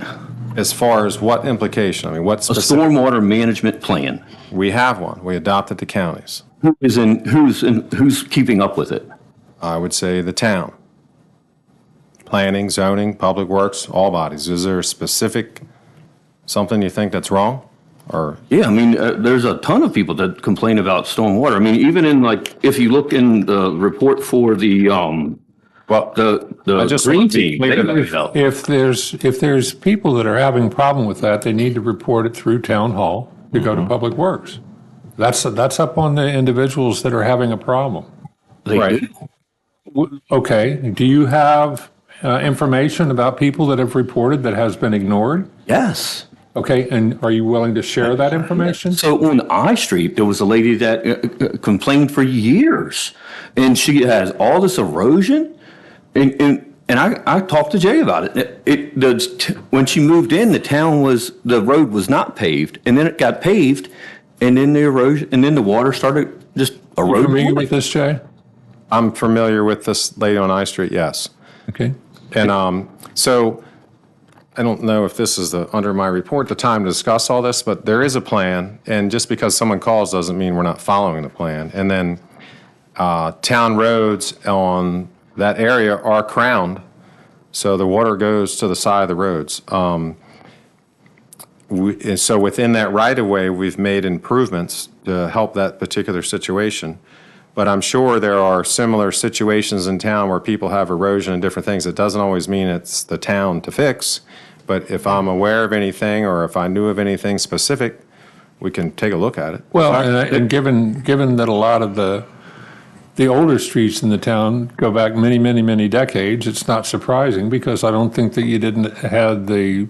as far as what implication, I mean, what A specific? stormwater management plan. We have one. We adopted the counties. Who's keeping up with it? I would say the town. Planning, zoning, public works, all bodies. Is there a specific, something you think that's wrong? Or, Yeah, I mean, there's a ton of people that complain about stormwater. I mean, even in like, if you look in the report for the, well, the I just green want to be team, clear they that moved out. If there's people that are having problem with that, they need to report it through town hall to go to Public Works. That's up on the individuals that are having a problem. They Right. do. Okay, do you have information about people that have reported that has been ignored? Yes. Okay, and are you willing to share that information? So on I Street, there was a lady that complained for years, and she has all this erosion, and I talked to Jay about it. When she moved in, the road was not paved, and then it got paved, and then the erosion, and then the water started just Are you eroding. familiar with this, Jay? I'm familiar with this lady on I Street, yes. Okay. And so I don't know if this is under my report, the time to discuss all this, but there is a plan. And just because someone calls doesn't mean we're not following the plan. And then town roads on that area are crowned. So the water goes to the side of the roads. And so within that right of way, we've made improvements to help that particular situation. But I'm sure there are similar situations in town where people have erosion and different things. It doesn't always mean it's the town to fix. But if I'm aware of anything or if I knew of anything specific, we can take a look at it. Well, and given that a lot of the older streets in the town go back many, many, many decades, it's not surprising because I don't think that you didn't have the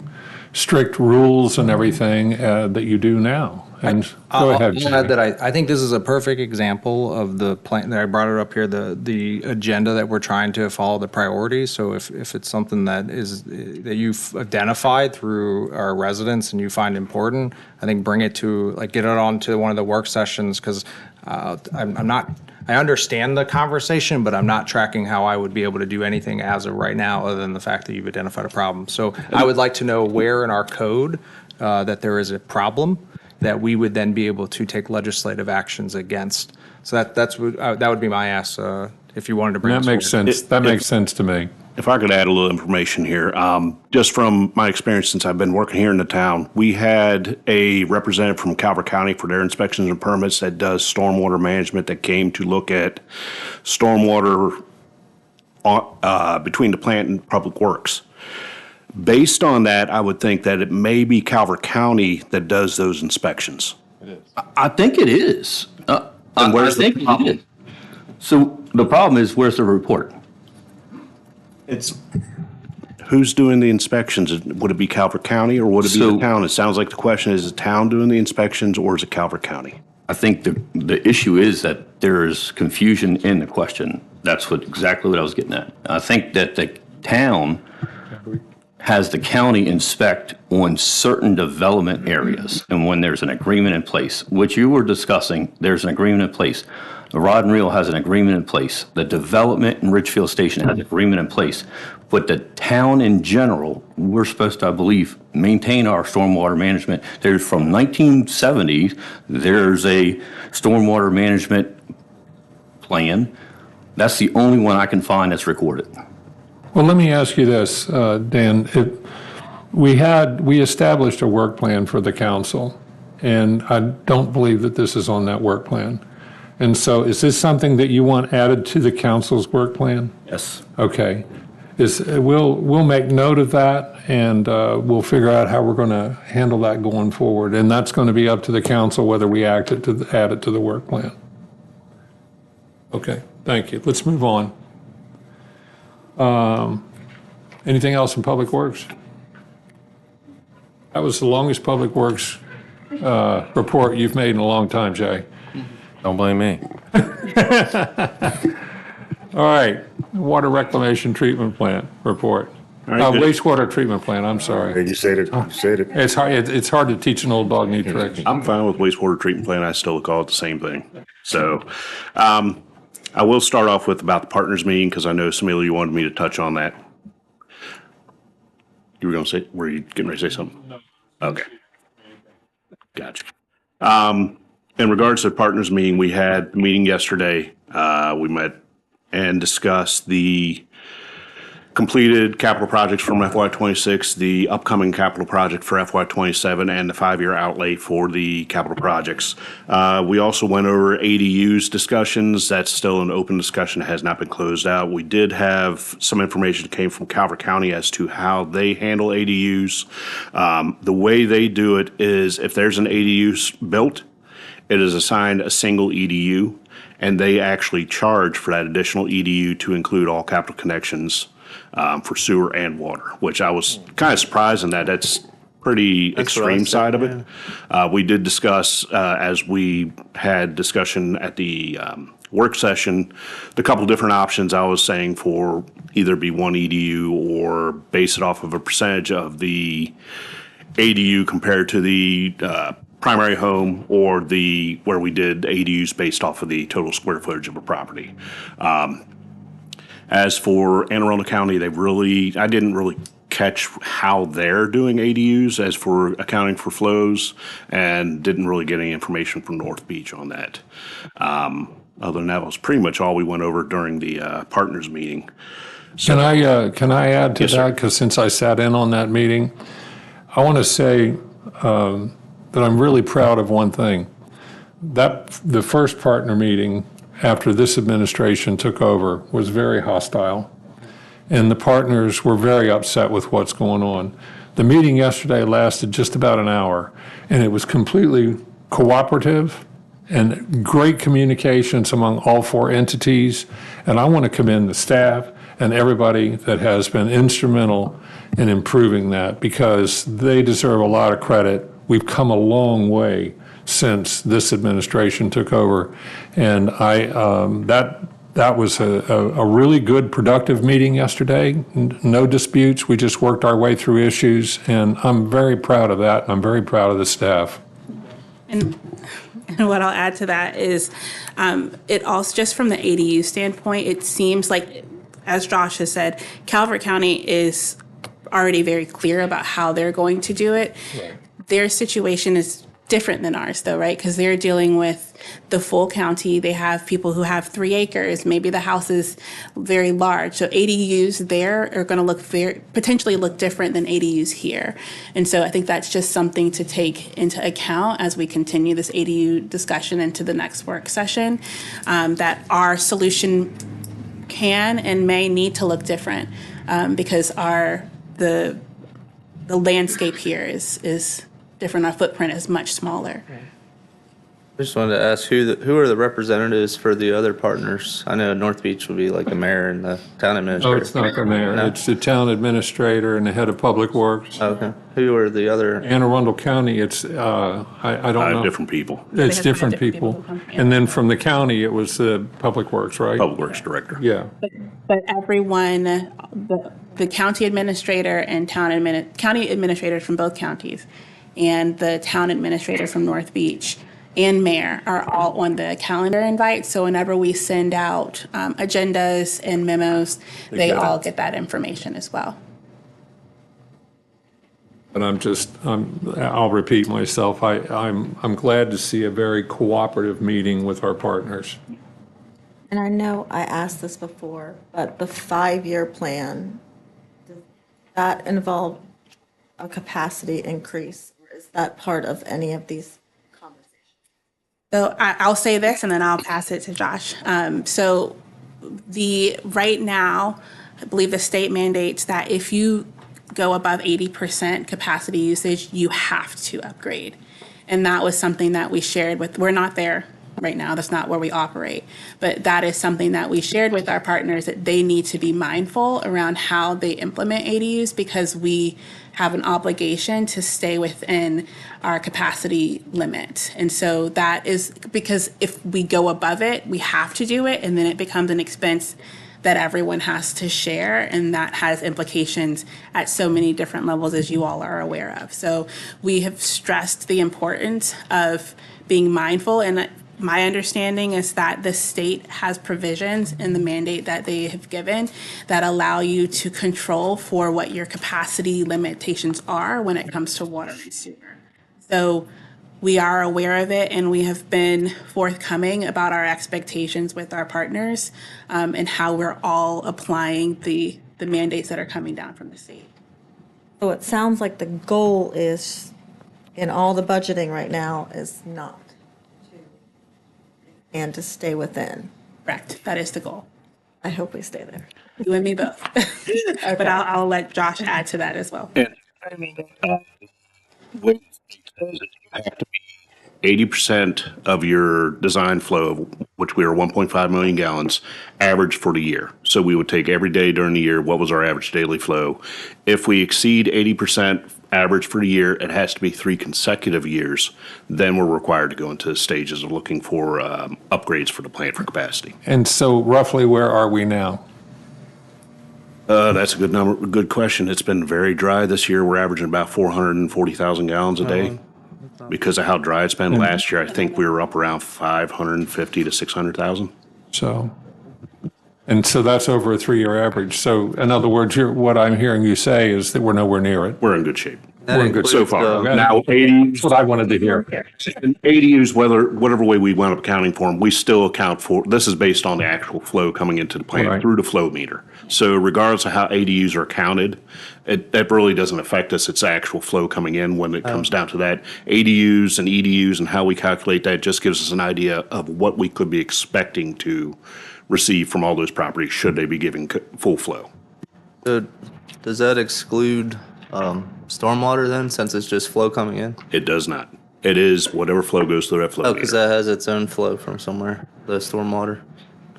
strict rules and everything that you do now. And go ahead. I'll add that I think this is a perfect example of the plan, that I brought it up here, the agenda that we're trying to follow, the priorities. So if it's something that you've identified through our residents and you find important, I think bring it to, like, get it onto one of the work sessions, because I understand the conversation, but I'm not tracking how I would be able to do anything as of right now, other than the fact that you've identified a problem. So I would like to know where in our code that there is a problem that we would then be able to take legislative actions against. So that would be my ask if you wanted to bring That this makes forward. sense. That makes sense to me. If I could add a little information here, just from my experience since I've been working here in the town, we had a representative from Calvert County for their inspections and permits that does stormwater management that came to look at stormwater between the plant and public works. Based on that, I would think that it may be Calvert County that does those inspections. I think it is. And where's the I think problem? it is. So the problem is, where's the report? Who's doing the inspections? Would it be Calvert County or would it be So- the town? It sounds like the question is the town doing the inspections or is it Calvert County? I think the issue is that there is confusion in the question. That's exactly what I was getting at. I think that the town has the county inspect on certain development areas. And when there's an agreement in place, which you were discussing, there's an agreement in place. The Rod and Reel has an agreement in place. The development in Richfield Station has an agreement in place. But the town in general, we're supposed to, I believe, maintain our stormwater management. There's from 1970s, there's a stormwater management plan. That's the only one I can find that's recorded. Well, let me ask you this, Dan. We established a work plan for the council, and I don't believe that this is on that work plan. And so is this something that you want added to the council's work plan? Yes. Okay. We'll make note of that, and we'll figure out how we're going to handle that going forward. And that's going to be up to the council whether we add it to the work plan. Okay, thank you. Let's move on. Anything else in Public Works? That was the longest Public Works report you've made in a long time, Jay. Don't blame me. All right, Water Reclamation Treatment Plant report. right, good. Wastewater treatment plant, I'm sorry. You said it. You said it. It's hard to teach an old dog new tricks. I'm fine with wastewater treatment plant. I still call it the same thing. So, I will start off with about the partners meeting because I know Samila, you wanted me to touch on that. You were going to say, were you getting ready to say something? No. Okay. Gotcha. In regards to the partners meeting, we had a meeting yesterday. We met and discussed the completed capital projects from FY26, the upcoming capital project for FY27, and the 5-year outlay for the capital projects. We also went over ADUs discussions. That's still an open discussion. It has not been closed out. We did have some information that came from Calvert County as to how they handle ADUs. The way they do it is if there's an ADU built, it is assigned a single EDU, and they actually charge for that additional EDU to include all capital connections for sewer and water, which I was kind of surprised in that. That's pretty extreme side of it. We did discuss, as we had discussion at the work session, the couple different options I was saying for either be one EDU or base it off of a percentage of the ADU compared to the primary home, or the where we did ADUs based off of the total square footage of a property. As for Anne Arundel County, I didn't really catch how they're doing ADUs as for accounting for flows, and didn't really get any information from North Beach on that. Other than that was pretty much all we went over during the partners meeting. Can I add to Yes, sir. that? Because since I sat in on that meeting, I want to say that I'm really proud of one thing. That the first partner meeting after this administration took over was very hostile, and the partners were very upset with what's going on. The meeting yesterday lasted just about an hour, and it was completely cooperative and great communications among all 4 entities. And I want to commend the staff and everybody that has been instrumental in improving that, because they deserve a lot of credit. We've come a long way since this administration took over, and that was a really good, productive meeting yesterday. No disputes. We just worked our way through issues, and I'm very proud of that. I'm very proud of the staff. And what I'll add to that is, it also, just from the ADU standpoint, it seems like, as Josh has said, Calvert County is already very clear about how they're going to do it. Right. Their situation is different than ours, though, right? Because they're dealing with the full county. They have people who have 3 acres. Maybe the house is very large. So ADUs there are going to potentially look different than ADUs here. And so I think that's just something to take into account as we continue this ADU discussion into the next work session, that our solution can and may need to look different, because the landscape here is different. Our footprint is much smaller. I just wanted to ask who are the representatives for the other partners? I know North Beach would be like the mayor and the town Oh, administrator. it's not the mayor. No? It's the town administrator and the head of public works. Okay. Who are the other? Anne Arundel County, it's, I don't know. Different people. It's have different different people. people come from, yeah. And then from the county, it was the public works, right? Public Works Director. Yeah. But everyone, the county administrator and county administrators from both counties, and the town administrator from North Beach and mayor are all on the calendar invite. So whenever we send out agendas and memos, they all get that information as well. But I'll repeat myself. I'm glad to see a very cooperative meeting with our partners. And I know I asked this before, but the 5-year plan, does that involve a capacity increase? Or is that part of any of these conversations? So I'll say this and then I'll pass it to Josh. So right now, I believe the state mandates that if you go above 80% capacity usage, you have to upgrade. And that was something that we shared we're not there right now. That's not where we operate. But that is something that we shared with our partners, that they need to be mindful around how they implement ADUs, because we have an obligation to stay within our capacity limit. And so that is because if we go above it, we have to do it, and then it becomes an expense that everyone has to share, and that has implications at so many different levels, as you all are aware of. So we have stressed the importance of being mindful, and my understanding is that the state has provisions in the mandate that they have given that allow you to control for what your capacity limitations are when it comes to water and sewer. So we are aware of it, and we have been forthcoming about our expectations with our partners, and how we're all applying the mandates that are coming down from the state. So it sounds like the goal is, in all the budgeting right now, is not to, and to stay within. Correct. That is the goal. I hope we stay there. You and me both. But I'll let Josh add to that as well. And I mean, when you have to be 80% of your design flow, which we are 1.5 million gallons, average for the year. So we would take every day during the year, what was our average daily flow? If we exceed 80% average for the year, it has to be 3 consecutive years. Then we're required to go into stages of looking for upgrades for the plant for capacity. And so roughly where are we now? That's a good number. Good question. It's been very dry this year. We're averaging about 440,000 gallons a day. Because of how dry it's been. Last year, I think we were up around 550 to 600,000. So, and so that's over a 3-year average. So in other words, what I'm hearing you say is that we're nowhere near it. We're in good shape. We're in good So shape. far. Okay. Now, That's what I wanted to hear. And ADUs, whatever way we wound up accounting for them, we still account for, this is based on the actual flow coming into the plant Right. through the flow meter. So regardless of how ADUs are counted, that really doesn't affect us. It's the actual flow coming in when it comes down to that. ADUs and EDUs and how we calculate that just gives us an idea of what we could be expecting to receive from all those properties should they be giving full flow. So does that exclude stormwater then, since it's just flow coming in? It does not. It is whatever flow goes through that flow Oh, meter. because that has its own flow from somewhere, the stormwater.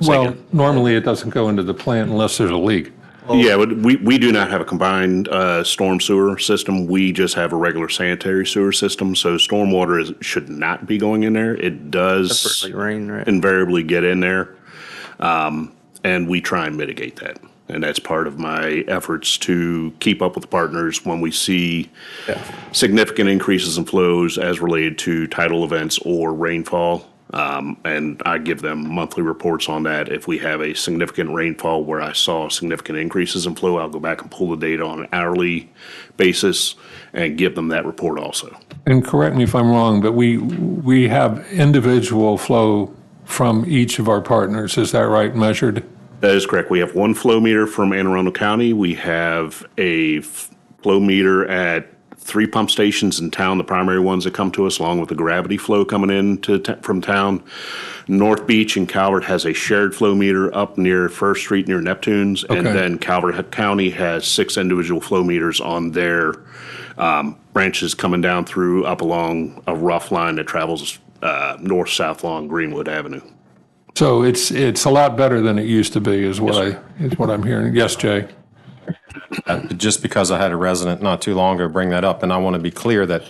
Well, normally it doesn't go into the plant unless there's a leak. Yeah, but we do not have a combined storm sewer system. We just have a regular sanitary sewer system. So stormwater should not be going in there. It does Except for like rain, right? invariably get in there. And we try and mitigate that. And that's part of my efforts to keep up with the partners when we see significant increases in flows as related to tidal events or rainfall. And I give them monthly reports on that. If we have a significant rainfall where I saw significant increases in flow, I'll go back and pull the data on an hourly basis and give them that report also. And correct me if I'm wrong, but we have individual flow from each of our partners. Is that right, measured? That is correct. We have one flow meter from Anne Arundel County. We have a flow meter at 3 pump stations in town, the primary ones that come to us, along with the gravity flow coming in from town. North Beach and Calvert has a shared flow meter up near First Street near Neptune's. And Okay. then Calvert County has 6 individual flow meters on their branches coming down through up along a rough line that travels north-south along Greenwood Avenue. So it's a lot better than it used to be is what I'm hearing. Yes, Jay? Just because I had a resident not too long ago bring that up, and I want to be clear that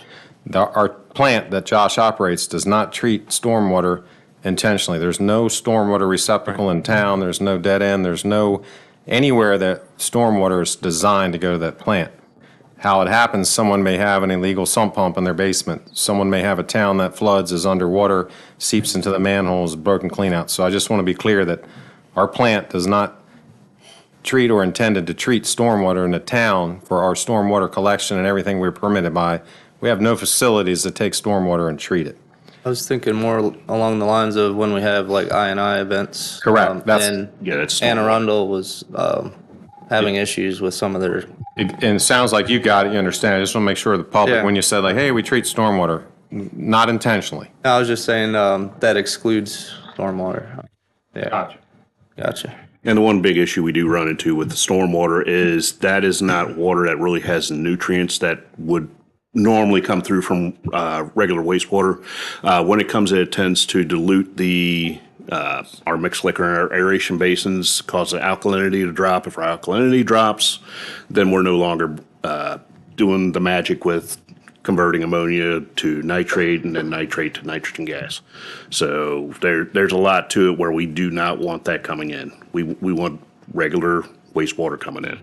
our plant that Josh operates does not treat stormwater intentionally. There's no stormwater receptacle in town. There's no dead end. There's no anywhere that stormwater is designed to go to that plant. How it happens, someone may have an illegal sump pump in their basement. Someone may have a town that floods, is underwater, seeps into the manholes, broken cleanout. So I just want to be clear that our plant does not treat or intended to treat stormwater in the town for our stormwater collection and everything we're permitted by. We have no facilities that take stormwater and treat it. I was thinking more along the lines of when we have like I&I events. Correct. And that's Anne Arundel was having issues with some of their. And it sounds like you got it, you understand. I just want to make sure the public, Yeah. when you said like, hey, we treat stormwater, not intentionally. I was just saying that excludes stormwater. Yeah. Gotcha. And the one big issue we do run into with the stormwater is that is not water that really has nutrients that would normally come through from regular wastewater. When it comes in, it tends to dilute our mixed liquor in our aeration basins, cause the alkalinity to drop. If our alkalinity drops, then we're no longer doing the magic with converting ammonia to nitrate and then nitrate to nitrogen gas. So there's a lot to it where we do not want that coming in. We want regular wastewater coming in.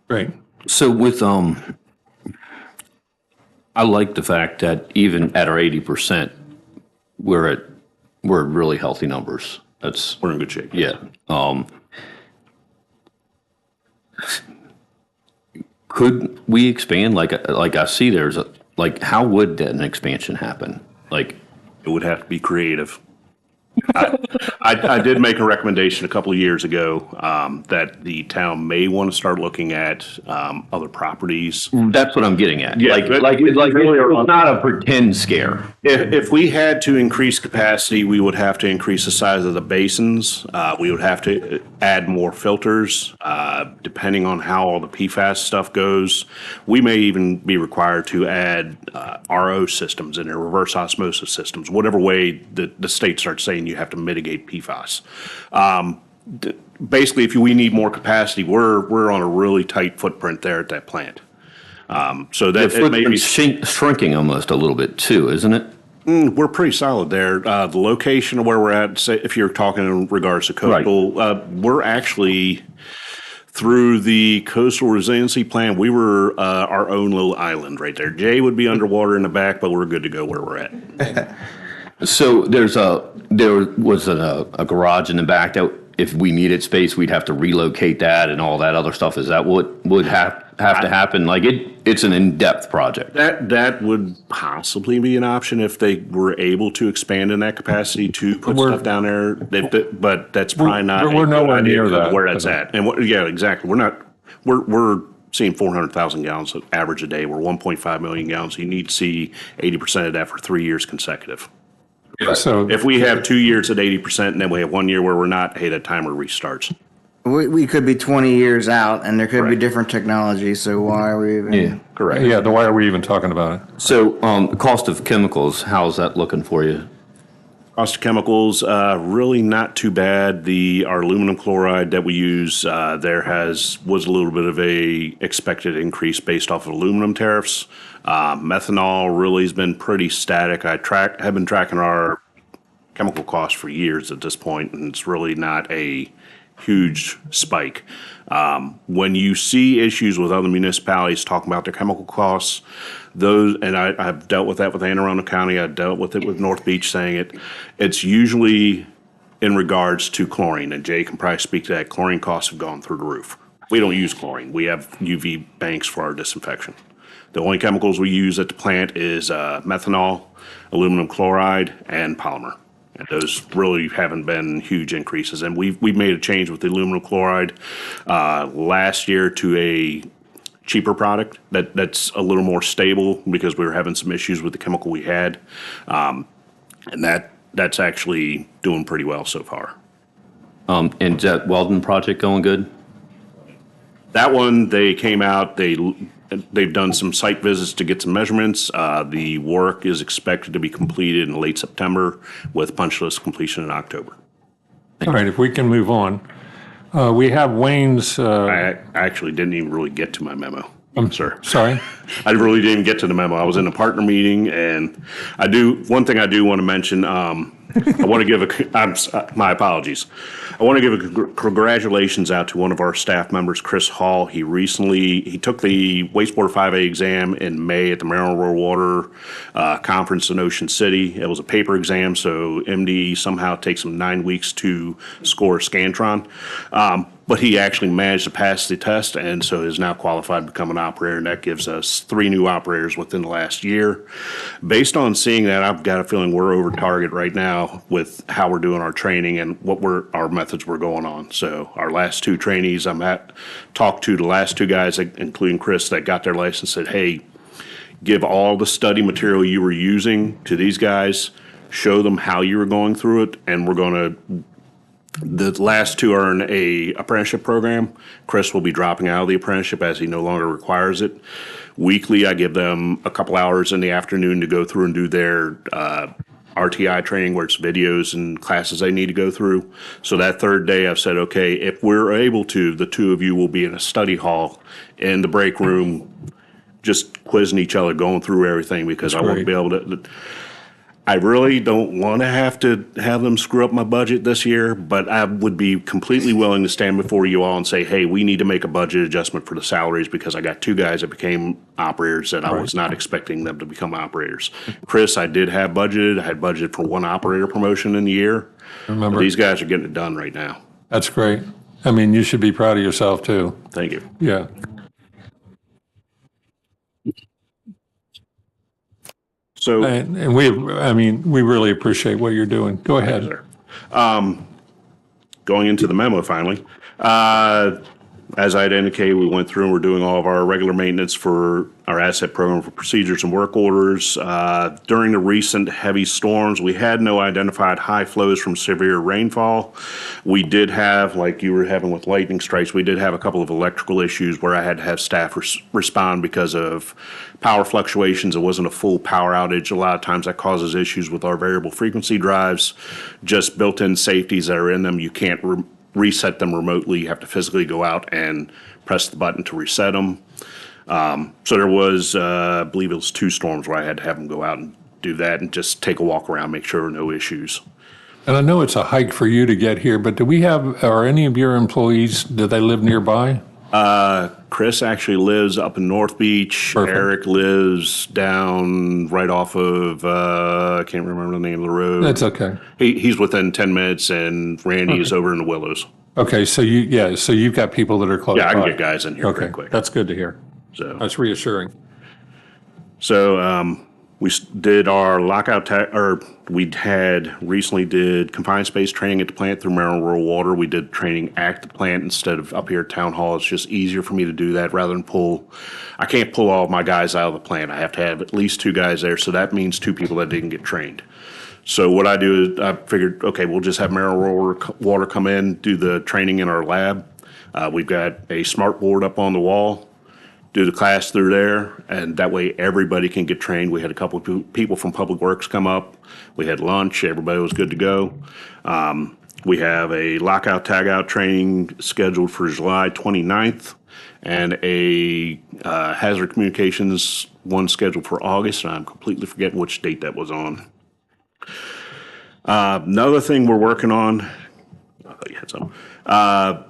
Great. So with, I like the fact that even at our 80%, we're at really healthy numbers. We're in good shape. Yeah. Could we expand? Like I see there's how would an expansion happen? Like, it would have to be creative. I did make a recommendation a couple of years ago that the town may want to start looking at other properties. That's what I'm getting at. Yeah, It's not a pretend scare. If we had to increase capacity, we would have to increase the size of the basins. We would have to add more filters, depending on how all the PFAS stuff goes. We may even be required to add RO systems and reverse osmosis systems, whatever way the state starts saying you have to mitigate PFAS. Basically, if we need more capacity, we're on a really tight footprint there at that plant. So that The it may be footprint's shrinking almost a little bit too, isn't it? We're pretty solid there. The location of where we're at, say, if you're talking in regards to coastal, we're actually through the coastal resiliency plan. We were our own little island right there. Jay would be underwater in the back, but we're good to go where we're at. So there was a garage in the back that if we needed space, we'd have to relocate that and all that other stuff. Is that what would have to happen? Like it's an in-depth project. That would possibly be an option if they were able to expand in that capacity to put stuff down there. But that's probably not. We're nowhere near that. Where that's at. And yeah, exactly. We're seeing 400,000 gallons average a day. We're 1.5 million gallons. You need to see 80% of that for 3 years consecutive. So If we have 2 years at 80% and then we have 1 year where we're not, hey, that timer restarts. We could be 20 years out, and there could be different technology, so why are we even? Yeah. Correct. yeah, then why are we even talking about it? So the cost of chemicals, how's that looking for you? Cost of chemicals, really not too bad. Our aluminum chloride that we use, was a little bit of a expected increase based off of aluminum tariffs. Methanol really has been pretty static. Have been tracking our chemical costs for years at this point, and it's really not a huge spike. When you see issues with other municipalities talking about their chemical costs, I've dealt with that with Anne Arundel County, I've dealt with it with North Beach saying it's usually in regards to chlorine, and Jay can probably speak to that. Chlorine costs have gone through the roof. We don't use chlorine. We have UV banks for our disinfection. The only chemicals we use at the plant is methanol, aluminum chloride, and polymer. And those really haven't been huge increases. And we've made a change with the aluminum chloride last year to a cheaper product that's a little more stable because we were having some issues with the chemical we had. And that's actually doing pretty well so far. And is that Weldon project going good? That one, they came out, they've done some site visits to get some measurements. The work is expected to be completed in late September with punch list completion in October. All right, if we can move on. We have Wayne's, I actually didn't even really get to my memo. Sir. sorry? I really didn't get to the memo. I was in a partner meeting, and one thing I do want to mention, I want to give my apologies. I want to give congratulations out to one of our staff members, Chris Hall. He took the wastewater 5A exam in May at the Maryland Rural Water Conference in Ocean City. It was a paper exam, so MD somehow takes him 9 weeks to score Scantron. But he actually managed to pass the test, and so is now qualified to become an operator, and that gives us 3 new operators within the last year. Based on seeing that, I've got a feeling we're over target right now with how we're doing our training and what our methods we're going on. So our last 2 trainees, talked to the last 2 guys, including Chris, that got their license, said, hey, give all the study material you were using to these guys, show them how you were going through it, and we're going to The last two are in a apprenticeship program. Chris will be dropping out of the apprenticeship as he no longer requires it. Weekly, I give them a couple hours in the afternoon to go through and do their RTI training, where it's videos and classes they need to go through. So that third day, I've said, okay, if we're able to, the two of you will be in a study hall in the break room, just quizzing each other, going through everything, because I want to be able to. I really don't want to have them screw up my budget this year, but I would be completely willing to stand before you all and say, hey, we need to make a budget adjustment for the salaries, because I got two guys that became operators that I was not expecting them to become operators. Chris, I did have budgeted. I had budgeted for one operator promotion in the year. Remember, these guys are getting it done right now. That's great. I mean, you should be proud of yourself too. Thank you. Yeah. So, and we really appreciate what you're doing. Go ahead. Going into the memo finally, as I had indicated, we went through and we're doing all of our regular maintenance for our asset program for procedures and work orders. During the recent heavy storms, we had no identified high flows from severe rainfall. We did have, like you were having with lightning strikes, we did have a couple of electrical issues where I had to have staff respond because of power fluctuations. It wasn't a full power outage. A lot of times that causes issues with our variable frequency drives, just built-in safeties that are in them. You can't reset them remotely. You have to physically go out and press the button to reset them. So there was, I believe it was 2 storms where I had to have them go out and do that and just take a walk around, make sure there were no issues. And I know it's a hike for you to get here, but are any of your employees, do they live nearby? Chris actually lives up in North Beach. Perfect. Eric lives down right off of, I can't remember the name of the road. That's okay. He's within 10 minutes, and Randy is over in the Willows. Okay, so you've got people that are close by. Yeah, I can get guys in here Okay, pretty quick. that's good to hear. So That's reassuring. So we did our lockout, we had recently did confined space training at the plant through Maryland Rural Water. We did training at the plant instead of up here at Town Hall. It's just easier for me to do that rather than I can't pull all of my guys out of the plant. I have to have at least 2 guys there. So that means 2 people that didn't get trained. So what I do is I figured, okay, we'll just have Maryland Rural Water come in, do the training in our lab. We've got a smart board up on the wall. Do the class through there, and that way everybody can get trained. We had a couple of people from Public Works come up. We had lunch. Everybody was good to go. We have a lockout tagout training scheduled for July 29th and a hazard communications one scheduled for August, and I'm completely forgetting which date that was on. Another thing we're working on, I thought you had some.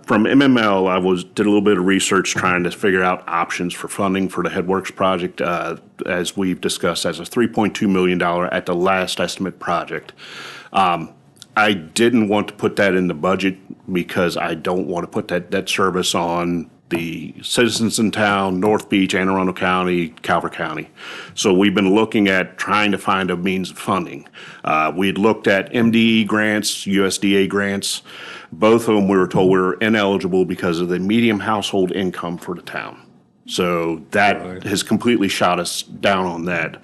From MML, I did a little bit of research trying to figure out options for funding for the Headworks project. As we've discussed, as a $3.2 million at the last estimate project. I didn't want to put that in the budget because I don't want to put that debt service on the citizens in town, North Beach, Anne Arundel County, Calvert County. So we've been looking at trying to find a means of funding. We had looked at MDE grants, USDA grants. Both of them we were told we were ineligible because of the medium household income for the town. So that has completely shot us down on that.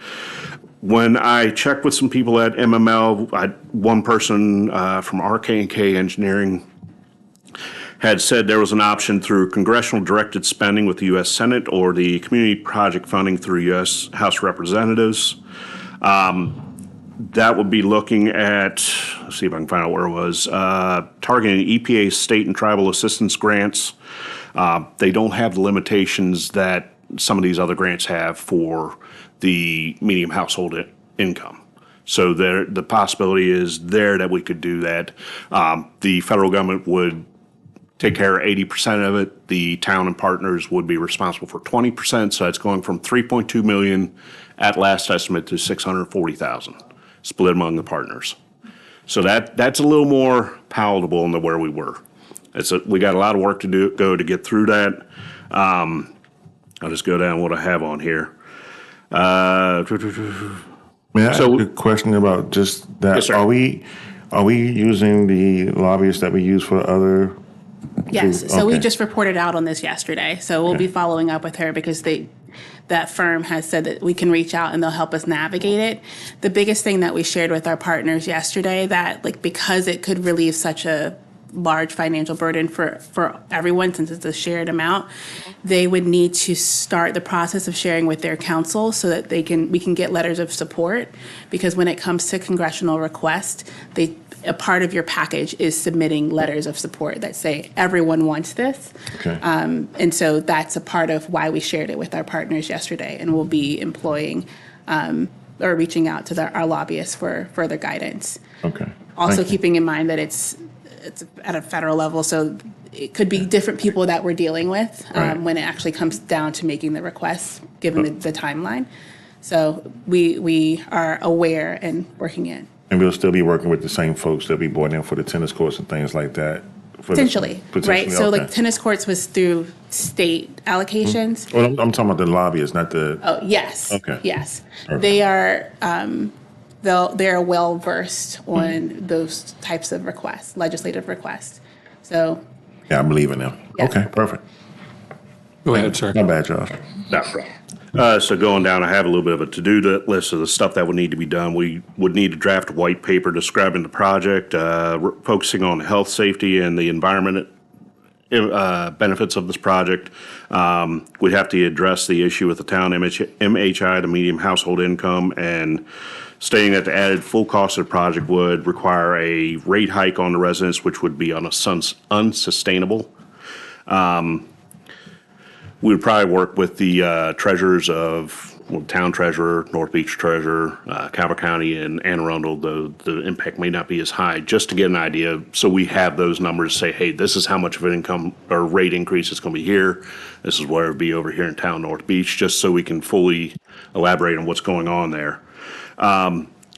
When I checked with some people at MML, one person from RK&K Engineering had said there was an option through congressional directed spending with the U.S. Senate or the community project funding through U.S. House of Representatives. That would be looking at, let's see if I can find out where it was, targeting EPA state and tribal assistance grants. They don't have the limitations that some of these other grants have for the medium household income. So the possibility is there that we could do that. The federal government would take care of 80% of it. The town and partners would be responsible for 20%. So that's going from $3.2 million at last estimate to $640,000, split among the partners. So that's a little more palatable than where we were. We got a lot of work to go to get through that. I'll just go down what I have on here. May I ask a question about just that? Yes, sir. Are we using the lobbyists that we use for other? Yes, so we Okay. just reported out on this yesterday. So we'll be following up with her because that firm has said that we can reach out and they'll help us navigate it. The biggest thing that we shared with our partners yesterday, that because it could relieve such a large financial burden for everyone since it's a shared amount, they would need to start the process of sharing with their council so that we can get letters of support. Because when it comes to congressional requests, a part of your package is submitting letters of support that say everyone wants this. Okay. And so that's a part of why we shared it with our partners yesterday, and we'll be employing or reaching out to our lobbyists for further guidance. Okay. Also Thank you. keeping in mind that it's at a federal level, so it could be different people that we're dealing with Right. when it actually comes down to making the requests, given the timeline. So we are aware and working it. And we'll still be working with the same folks that we brought in for the tennis courts and things like that? Potentially, right? So okay. like tennis courts was through state allocations. Well, I'm talking about the lobbyists, not the. Oh, yes. Okay. Yes. Perfect. They are, they're well versed on those types of requests, legislative requests. So, Yeah, I believe in them. Yeah. Okay, perfect. Go ahead, sir. My bad, Josh. No problem. So going down, I have a little bit of a to-do list of the stuff that would need to be done. We would need to draft a white paper describing the project, focusing on health, safety, and the environment benefits of this project. We'd have to address the issue with the town MHI, the medium household income, and stating that the added full cost of the project would require a rate hike on the residents, which would be unsustainable. We would probably work with the treasurers of, town treasurer, North Beach treasurer, Calvert County, and Anne Arundel, though the impact may not be as high, just to get an idea. So we have those numbers to say, hey, this is how much of an income or rate increase it's going to be here. This is where it would be over here in town, North Beach, just so we can fully elaborate on what's going on there.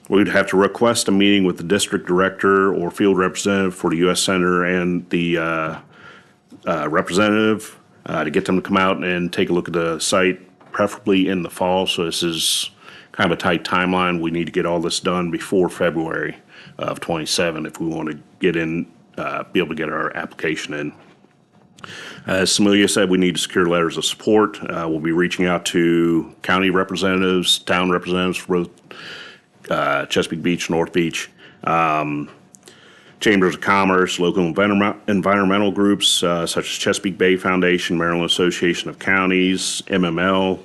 We'd have to request a meeting with the district director or field representative for the U.S. Senator and the representative to get them to come out and take a look at the site, preferably in the fall. So this is kind of a tight timeline. We need to get all this done before February of 27 if we want to get in, be able to get our application in. As Samilia said, we need to secure letters of support. We'll be reaching out to county representatives, town representatives for both Chesapeake Beach, North Beach, chambers of commerce, local environmental groups such as Chesapeake Bay Foundation, Maryland Association of Counties, MML,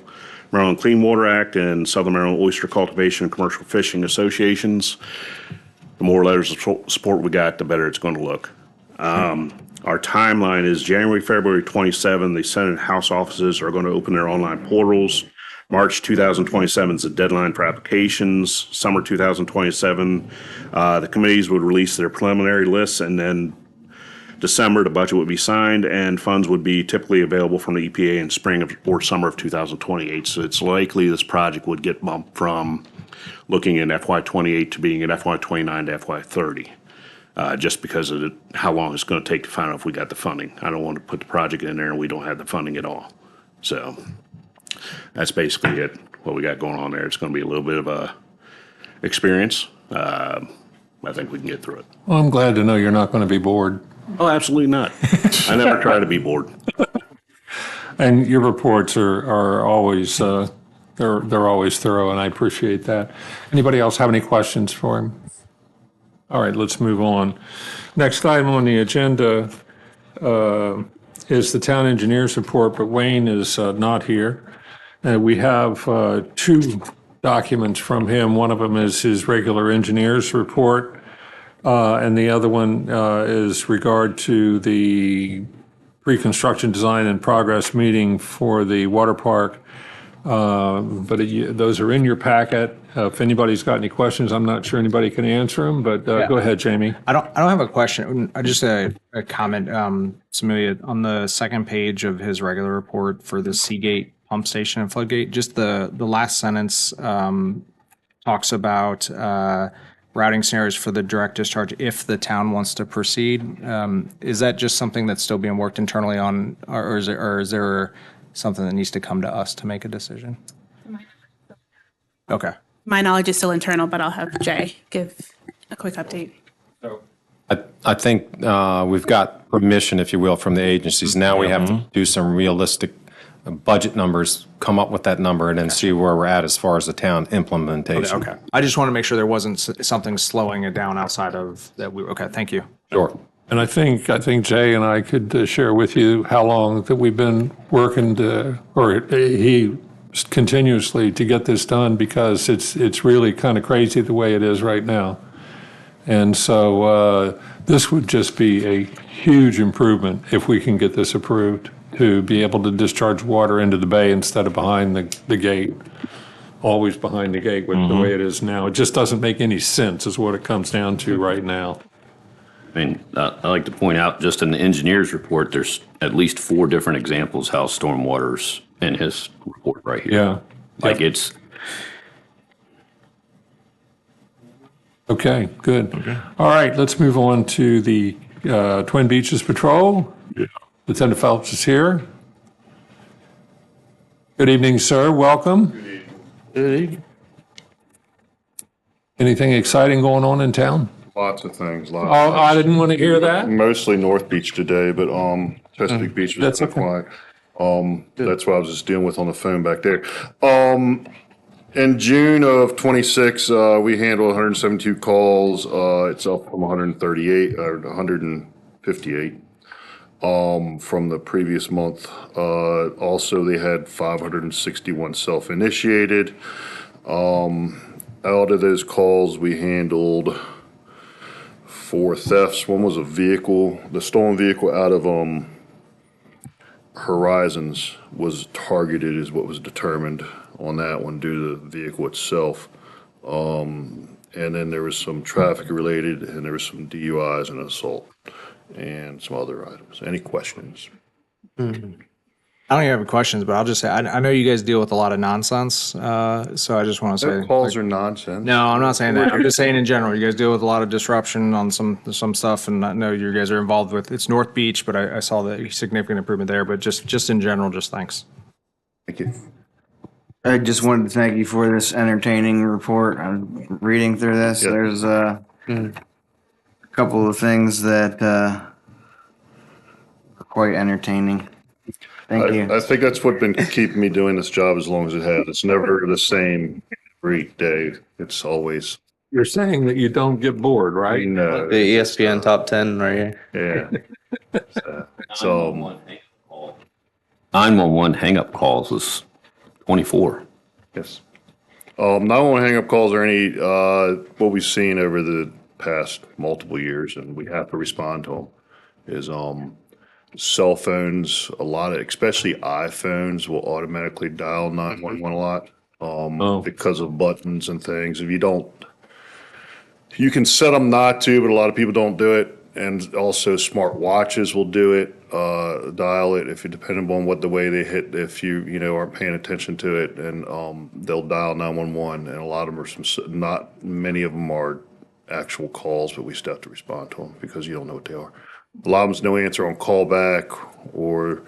Maryland Clean Water Act, and Southern Maryland Oyster Cultivation and Commercial Fishing Associations. The more letters of support we got, the better it's going to look. Our timeline is January, February 27. The Senate and House offices are going to open their online portals. March 2027 is the deadline for applications. Summer 2027, the committees would release their preliminary lists, and then December, the budget would be signed, and funds would be typically available from the EPA in spring or summer of 2028. So it's likely this project would get bumped from looking in FY28 to being in FY29 to FY30, just because of how long it's going to take to find out if we got the funding. I don't want to put the project in there and we don't have the funding at all. So that's basically it, what we got going on there. It's going to be a little bit of a experience. I think we can get through it. Well, I'm glad to know you're not going to be bored. Oh, absolutely not. I never try to be bored. And your reports are always, they're always thorough, and I appreciate that. Anybody else have any questions for him? All right, let's move on. Next item on the agenda is the town engineer's report, but Wayne is not here. We have two documents from him. One of them is his regular engineer's report, and the other one is regard to the pre-construction design and progress meeting for the water park. Those are in your packet. If anybody's got any questions, I'm not sure anybody can answer them, but go ahead, Jamie. I don't have a question. Just a comment. Samilia, on the second page of his regular report for the Seagate pump station and floodgate, just the last sentence talks about routing scenarios for the direct discharge if the town wants to proceed. Is that just something that's still being worked internally on, or is there something that needs to come to us to make a decision? Okay. My knowledge is still internal, but I'll have Jay give a quick update. I think we've got permission, if you will, from the agencies. Now we have to do some realistic budget numbers, come up with that number, and then see where we're at as far as the town implementation. Okay. I just want to make sure there wasn't something slowing it down outside of that. Okay, thank you. Sure. And I think Jay and I could share with you how long that we've been working he continuously to get this done, because it's really kind of crazy the way it is right now. And so this would just be a huge improvement if we can get this approved, to be able to discharge water into the bay instead of behind the gate, always behind the gate with the way it is now. It just doesn't make any sense is what it comes down to right now. I mean, I like to point out, just in the engineer's report, there's at least 4 different examples how stormwater's in his report right here. Yeah. Like it's, Okay, good. All right, let's move on to the Twin Beaches Patrol. Lieutenant Phelps is here. Good evening, sir. Welcome. Good evening. Anything exciting going on in town? Lots of things. Oh, I didn't want to hear that. Mostly North Beach today, but Chesapeake Beach was That's kind of okay. quiet. That's what I was just dealing with on the phone back there. In June of 26, we handled 172 calls. It's up from 138 or 158 from the previous month. Also, they had 561 self-initiated. Out of those calls, we handled 4 thefts. One was a vehicle, the stolen vehicle out of Horizons was targeted, is what was determined on that one due to the vehicle itself. And then there was some traffic related, and there was some DUIs and assault and some other items. Any questions? I don't even have questions, but I'll just say, I know you guys deal with a lot of nonsense, so I just want to say. Calls are nonsense. No, I'm not saying that. I'm just saying in general, you guys deal with a lot of disruption on some stuff, and I know you guys are involved with, it's North Beach, but I saw the significant improvement there, but just in general, just thanks. Thank you. I just wanted to thank you for this entertaining report. I'm reading through this. Yep. There's a couple of things that are quite entertaining. Thank you. I think that's what been keeping me doing this job as long as it has. It's never the same every day. It's always, You're saying that you don't get bored, right? The ESPN top 10 right here. yeah. So, 911 hang-up calls is 24. yes. Not only hang-up calls or any, what we've seen over the past multiple years, and we have to respond to them, is cell phones, a lot of, especially iPhones, will automatically dial 911 a lot because of buttons and things. If you don't, you can set them not to, but a lot of people don't do it. And also smart watches will do it, dial it if you depending on what the way they hit, if you aren't paying attention to it, and they'll dial 911. And a lot of them are not many of them are actual calls, but we still have to respond to them because you don't know what they are. A lot of them's no answer on callback, or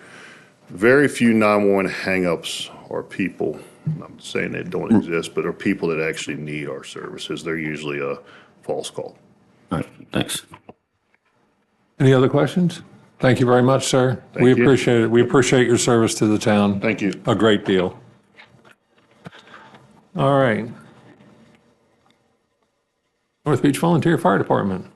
very few 911 hang-ups are people. I'm not saying they don't exist, but are people that actually need our services. They're usually a false call. All right, thanks. Any other questions? Thank you very much, sir. Thank We you. appreciate it. We appreciate your service to the town. Thank you. A great deal. All right. North Beach Volunteer Fire Department.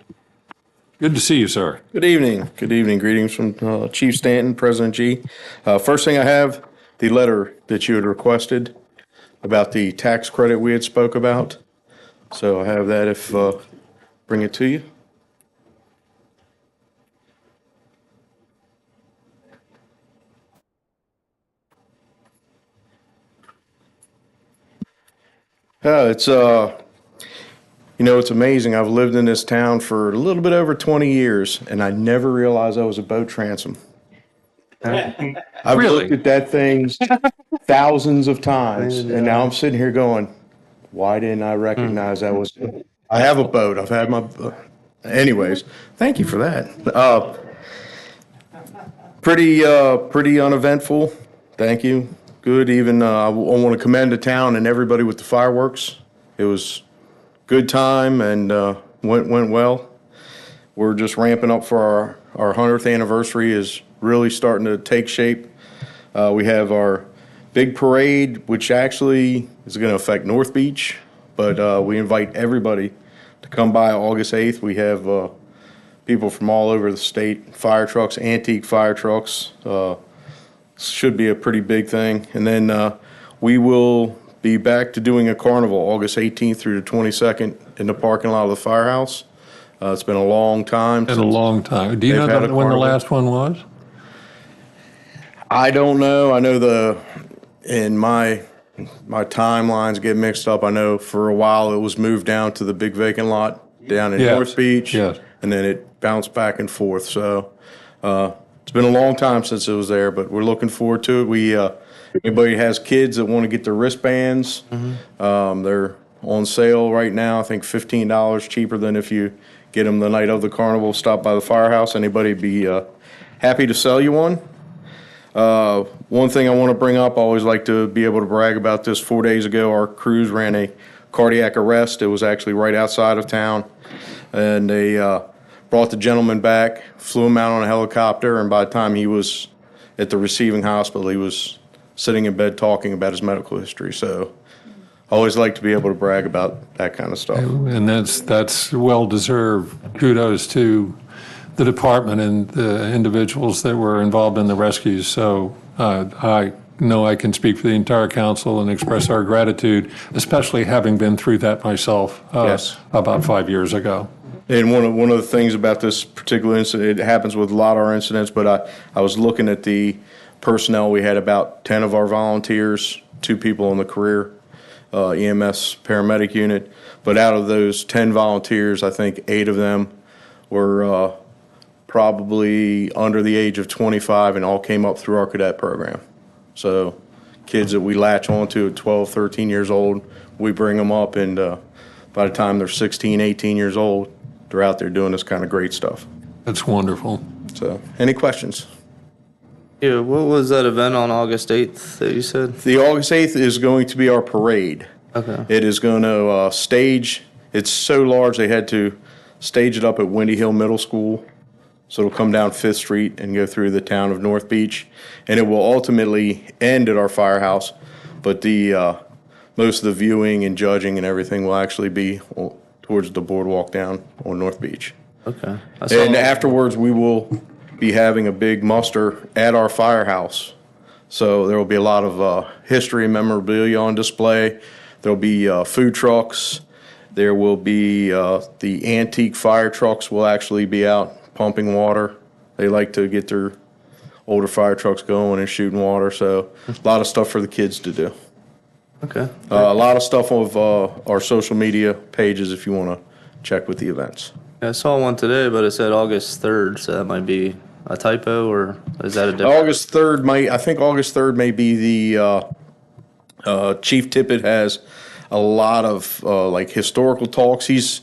Good to see you, sir. Good evening. Good evening. Greetings from Chief Stanton, President G. First thing I have, the letter that you had requested about the tax credit we had spoke about. So I have that if, bring it to you. Yeah, it's it's amazing. I've lived in this town for a little bit over 20 years, and I never realized I was a boat transom. I've looked at that thing thousands of times, and now I'm sitting here going, why didn't I recognize that was, I have a boat. I've had my, anyways, thank you for that. Pretty uneventful. Thank you. Good. Even, I want to commend the town and everybody with the fireworks. It was good time and went well. We're just ramping up for our 100th anniversary is really starting to take shape. We have our big parade, which actually is going to affect North Beach, but we invite everybody to come by August 8th. We have people from all over the state, fire trucks, antique fire trucks. Should be a pretty big thing. And then we will be back to doing a carnival August 18th through the 22nd in the parking lot of the firehouse. It's been a long time. Been a long time. Do you know They've had a when the carnival. last one was? I don't know. I know in my timelines get mixed up. I know for a while it was moved down to the big vacant lot down in Yes, North Beach. yes. And then it bounced back and forth. So it's been a long time since it was there, but we're looking forward to it. We anybody has kids that want to get their wristbands, they're on sale right now. I think $15 cheaper than if you get them the night of the carnival. Stop by the firehouse. Anybody be happy to sell you one. One thing I want to bring up, I always like to be able to brag about this. 4 days ago, our crews ran a cardiac arrest. It was actually right outside of town. And they brought the gentleman back, flew him out on a helicopter, and by the time he was at the receiving hospital, he was sitting in bed talking about his medical history. So I always like to be able to brag about that kind of stuff. And that's well-deserved. Kudos to the department and the individuals that were involved in the rescues. So I know I can speak for the entire council and express our gratitude, especially having been through that myself Yes. about 5 years ago. And one of the things about this particular incident, it happens with a lot of our incidents, but I was looking at the personnel. We had about 10 of our volunteers, 2 people in the career EMS paramedic unit. But out of those 10 volunteers, I think 8 of them were probably under the age of 25 and all came up through our cadet program. So kids that we latch onto at 12, 13 years old, we bring them up, and by the time they're 16, 18 years old, they're out there doing this kind of great stuff. That's wonderful. So, any questions? Yeah, what was that event on August 8th that you said? The August 8th is going to be our parade. Okay. It is going to stage, it's so large they had to stage it up at Windy Hill Middle School. So it'll come down 5th Street and go through the town of North Beach. And it will ultimately end at our firehouse. But most of the viewing and judging and everything will actually be towards the boardwalk down on North Beach. Okay. And afterwards, we will be having a big muster at our firehouse. So there will be a lot of history and memorabilia on display. There'll be food trucks. There will be the antique fire trucks will actually be out pumping water. They like to get their older fire trucks going and shooting water. So a lot of stuff for the kids to do. Okay. A lot of stuff of our social media pages if you want to check with the events. I saw one today, but it said August 3rd, so that might be a typo, or is that a different? August 3rd I think August 3rd may be the Chief Tippett has a lot of like historical talks. He's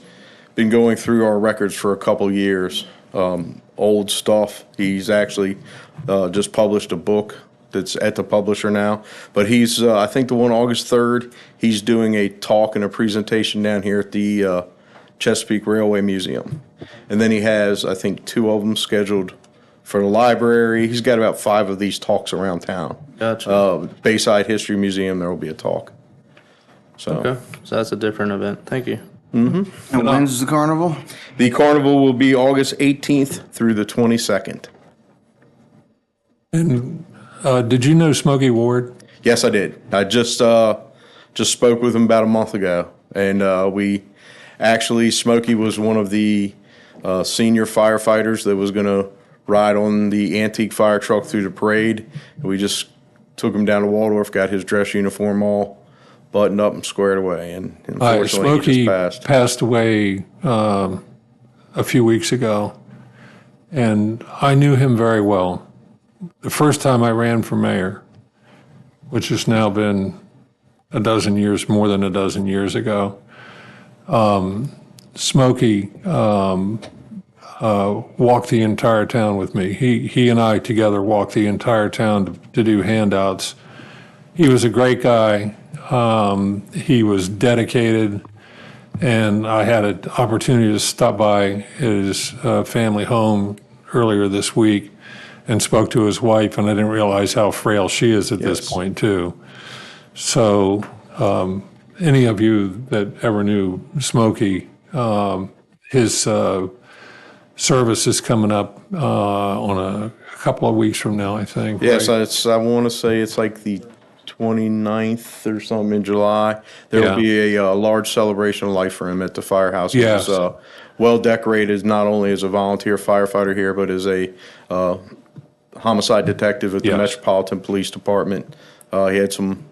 been going through our records for a couple years, old stuff. He's actually just published a book that's at the publisher now. But he's, I think the one August 3rd, he's doing a talk and a presentation down here at the Chesapeake Railway Museum. And then he has, I think, 2 of them scheduled for the library. He's got about 5 of these talks around town. Gotcha. Bayside History Museum, there will be a talk. So. Okay, so that's a different event. Thank you. Mm-hmm. And when's the carnival? The carnival will be August 18th through the 22nd. And did you know Smokey Ward? Yes, I did. I just spoke with him about a month ago, and we actually, Smokey was one of the senior firefighters that was going to ride on the antique fire truck through the parade. And we just took him down to Waldorf, got his dress uniform all buttoned up and squared away, and unfortunately Smokey he just passed. passed away a few weeks ago, and I knew him very well. The first time I ran for mayor, which has now been a dozen years, more than a dozen years ago, Smokey walked the entire town with me. He and I together walked the entire town to do handouts. He was a great guy. He was dedicated, and I had an opportunity to stop by his family home earlier this week and spoke to his wife, and I didn't realize how frail she is at this point, too. So any of you that ever knew Smokey, his service is coming up on a couple of weeks from now, I think. Yes, right? I want to say it's like the 29th or something in July. There will be a large celebration of life for him at the firehouse. Yes. He was well decorated, not only as a volunteer firefighter here, but as a homicide detective at the Yes. Metropolitan Police Department. He had some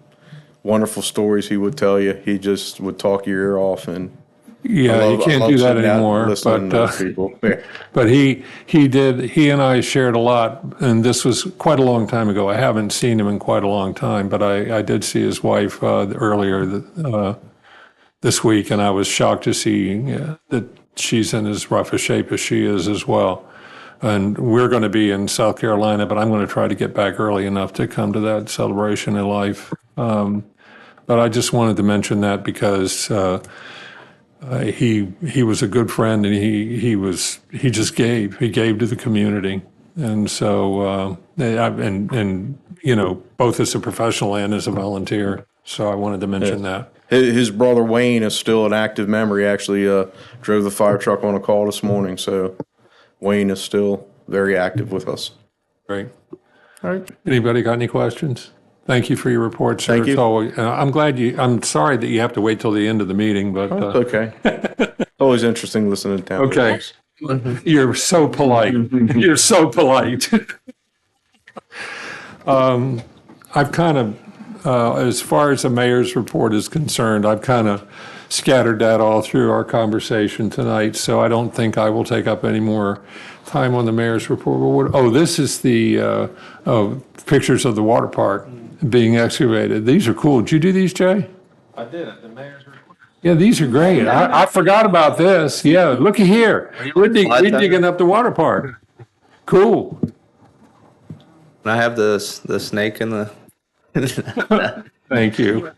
wonderful stories he would tell you. He just would talk your ear off, and Yeah, you can't do that anymore. Listening to But those people. but he and I shared a lot, and this was quite a long time ago. I haven't seen him in quite a long time, but I did see his wife earlier this week, and I was shocked to see that she's in as rough a shape as she is as well. And we're going to be in South Carolina, but I'm going to try to get back early enough to come to that celebration of life. But I just wanted to mention that because he was a good friend, and he just gave to the community. And so and you know, both as a professional and as a volunteer. So I wanted to mention that. His brother Wayne is still an active member. He actually drove the fire truck on a call this morning. So Wayne is still very active with us. Great. All right. Anybody got any questions? Thank you for your report, sir. Thank you. It's always, I'm sorry that you have to wait till the end of the meeting, but. It's okay. It's always interesting listening to town. Okay. You're so polite. You're so polite. I've kind of, as far as the mayor's report is concerned, I've kind of scattered that all through our conversation tonight, so I don't think I will take up any more time on the mayor's report. Oh, this is the pictures of the water park being excavated. These are cool. Did you do these, Jay? I did it, the mayor's report. Yeah, these are great. I forgot about this. Yeah, looky here. We're digging up the water park. Cool. I have the snake in the. Thank you.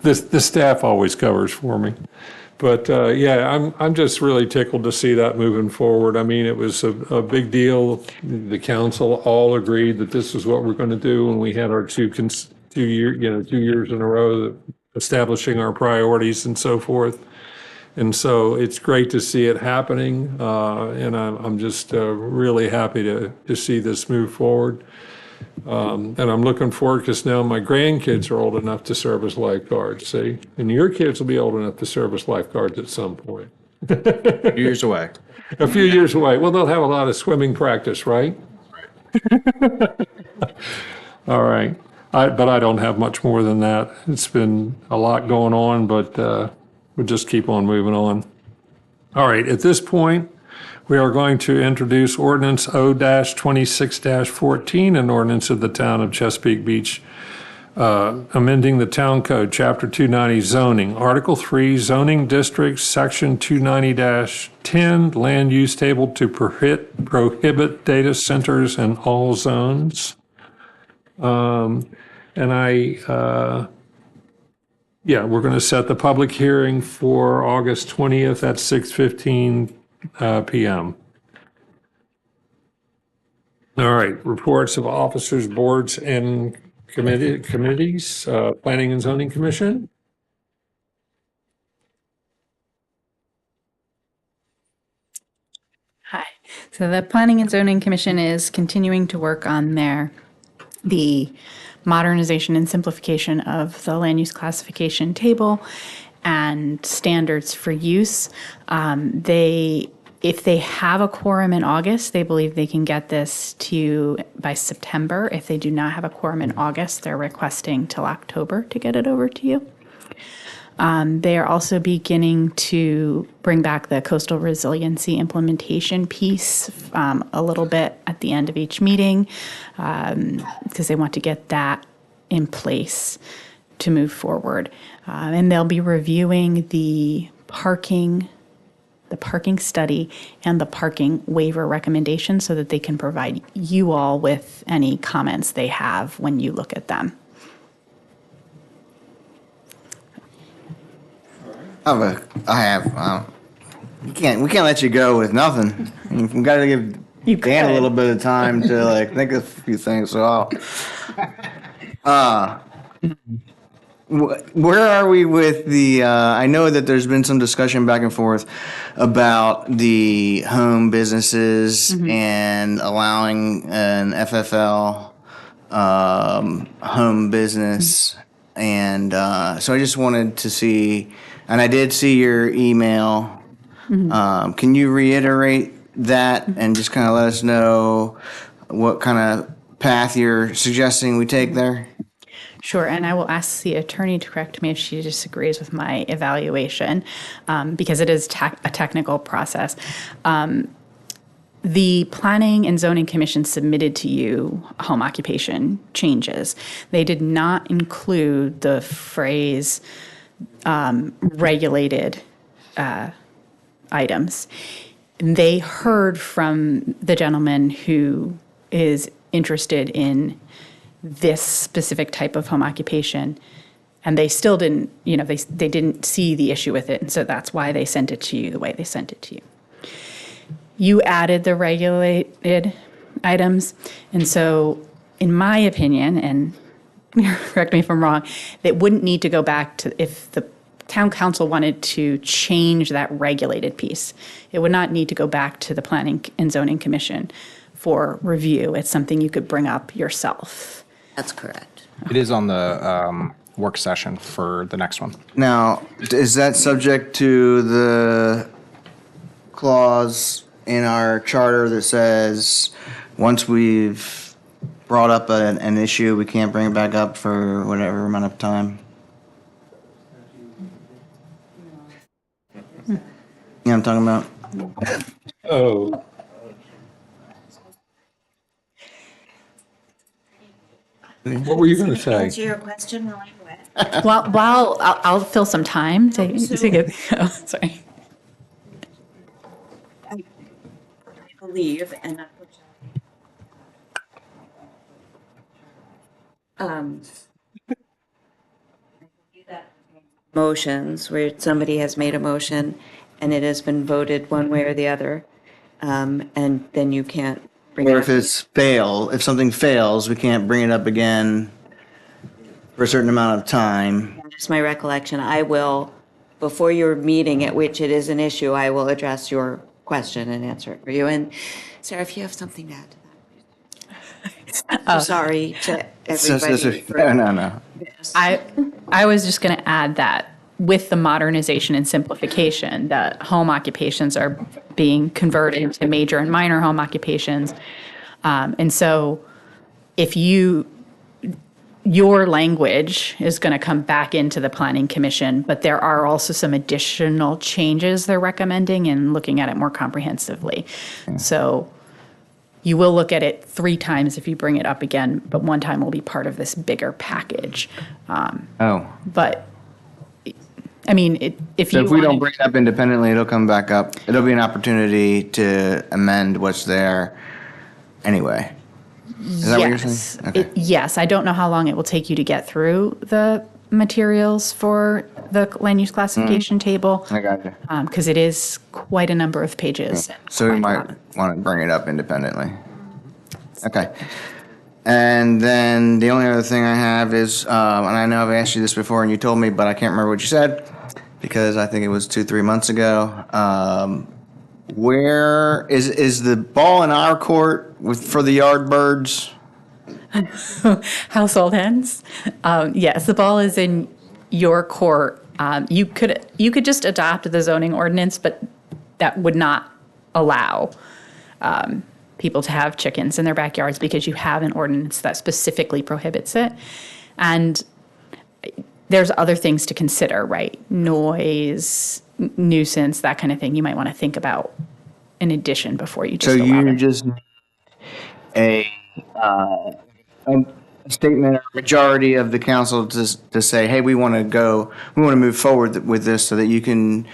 The staff always covers for me. But yeah, I'm just really tickled to see that moving forward. I mean, it was a big deal. The council all agreed that this is what we're going to do, and we had our 2 years in a row establishing our priorities and so forth. And so it's great to see it happening, and I'm just really happy to see this move forward. And I'm looking forward because now my grandkids are old enough to serve as lifeguards, see? And your kids will be old enough to serve as lifeguards at some point. Years away. A few years away. Well, they'll have a lot of swimming practice, right? All right. But I don't have much more than that. It's been a lot going on, but we'll just keep on moving on. All right. At this point, we are going to introduce ordinance O-26-14, an ordinance of the town of Chesapeake Beach, amending the town code, chapter 290 zoning, article 3 zoning districts, section 290-10, land use table to prohibit data centers in all zones. And we're going to set the public hearing for August 20th at 6:15 p.m. All right, reports of officers, boards, and committees, Planning and Zoning Commission. Hi. So the Planning and Zoning Commission is continuing to work on the modernization and simplification of the land use classification table and standards for use. If they have a quorum in August, they believe they can get this to you by September. If they do not have a quorum in August, they're requesting till October to get it over to you. They are also beginning to bring back the coastal resiliency implementation piece a little bit at the end of each meeting because they want to get that in place to move forward. And they'll be reviewing the parking study and the parking waiver recommendation so that they can provide you all with any comments they have when you look at them. We can't let you go with nothing. We got to give Dan a little bit of time to think of a few things. So Where are we with the, I know that there's been some discussion back and forth about the home businesses and allowing an FFL home business. And so I just wanted to see, and I did see your email. Can you reiterate that and just kind of let us know what kind of path you're suggesting we take there? Sure, and I will ask the attorney to correct me if she disagrees with my evaluation, because it is a technical process. The Planning and Zoning Commission submitted to you home occupation changes. They did not include the phrase regulated items. They heard from the gentleman who is interested in this specific type of home occupation, and they still didn't, they didn't see the issue with it, and so that's why they sent it to you the way they sent it to you. You added the regulated items, and so in my opinion, and correct me if I'm wrong, it wouldn't need to go back to, if the town council wanted to change that regulated piece, it would not need to go back to the Planning and Zoning Commission for review. It's something you could bring up yourself. That's correct. It is on the work session for the next one. Now, is that subject to the clause in our charter that says once we've brought up an issue, we can't bring it back up for whatever amount of time? You know what I'm talking about? Oh. What were you going to say? Answer your question while I'm wet. While I'll fill some time to get, oh, sorry. I believe, and motions where somebody has made a motion and it has been voted one way or the other, and then you can't bring it Or up. if something fails, we can't bring it up again for a certain amount of time. Just my recollection, I will, before your meeting at which it is an issue, I will address your question and answer it for you. And Sarah, if you have something to add to that. I'm sorry to everybody. No. I was just going to add that with the modernization and simplification, that home occupations are being converted into major and minor home occupations. And so if your language is going to come back into the Planning Commission, but there are also some additional changes they're recommending and looking at it more comprehensively. So you will look at it 3 times if you bring it up again, but one time will be part of this bigger package. But I mean, if So you if we don't wanted- bring it up independently, it'll come back up. It'll be an opportunity to amend what's there anyway. Is that what you're saying? Okay. Yes, I don't know how long it will take you to get through the materials for the land use classification table. I got you. Because it is quite a number of pages. So we might want to bring it up independently. Okay. And then the only other thing I have is, and I know I've asked you this before and you told me, but I can't remember what you said because I think it was 2-3 months ago. Where is the ball in our court for the yard birds? Household hens? Yes, the ball is in your court. You could just adopt the zoning ordinance, but that would not allow people to have chickens in their backyards because you have an ordinance that specifically prohibits it. And there's other things to consider, right? Noise, nuisance, that kind of thing you might want to think about in addition before you just So allow you it. just need a statement or majority of the council to say, hey, we want to move forward with this so that you can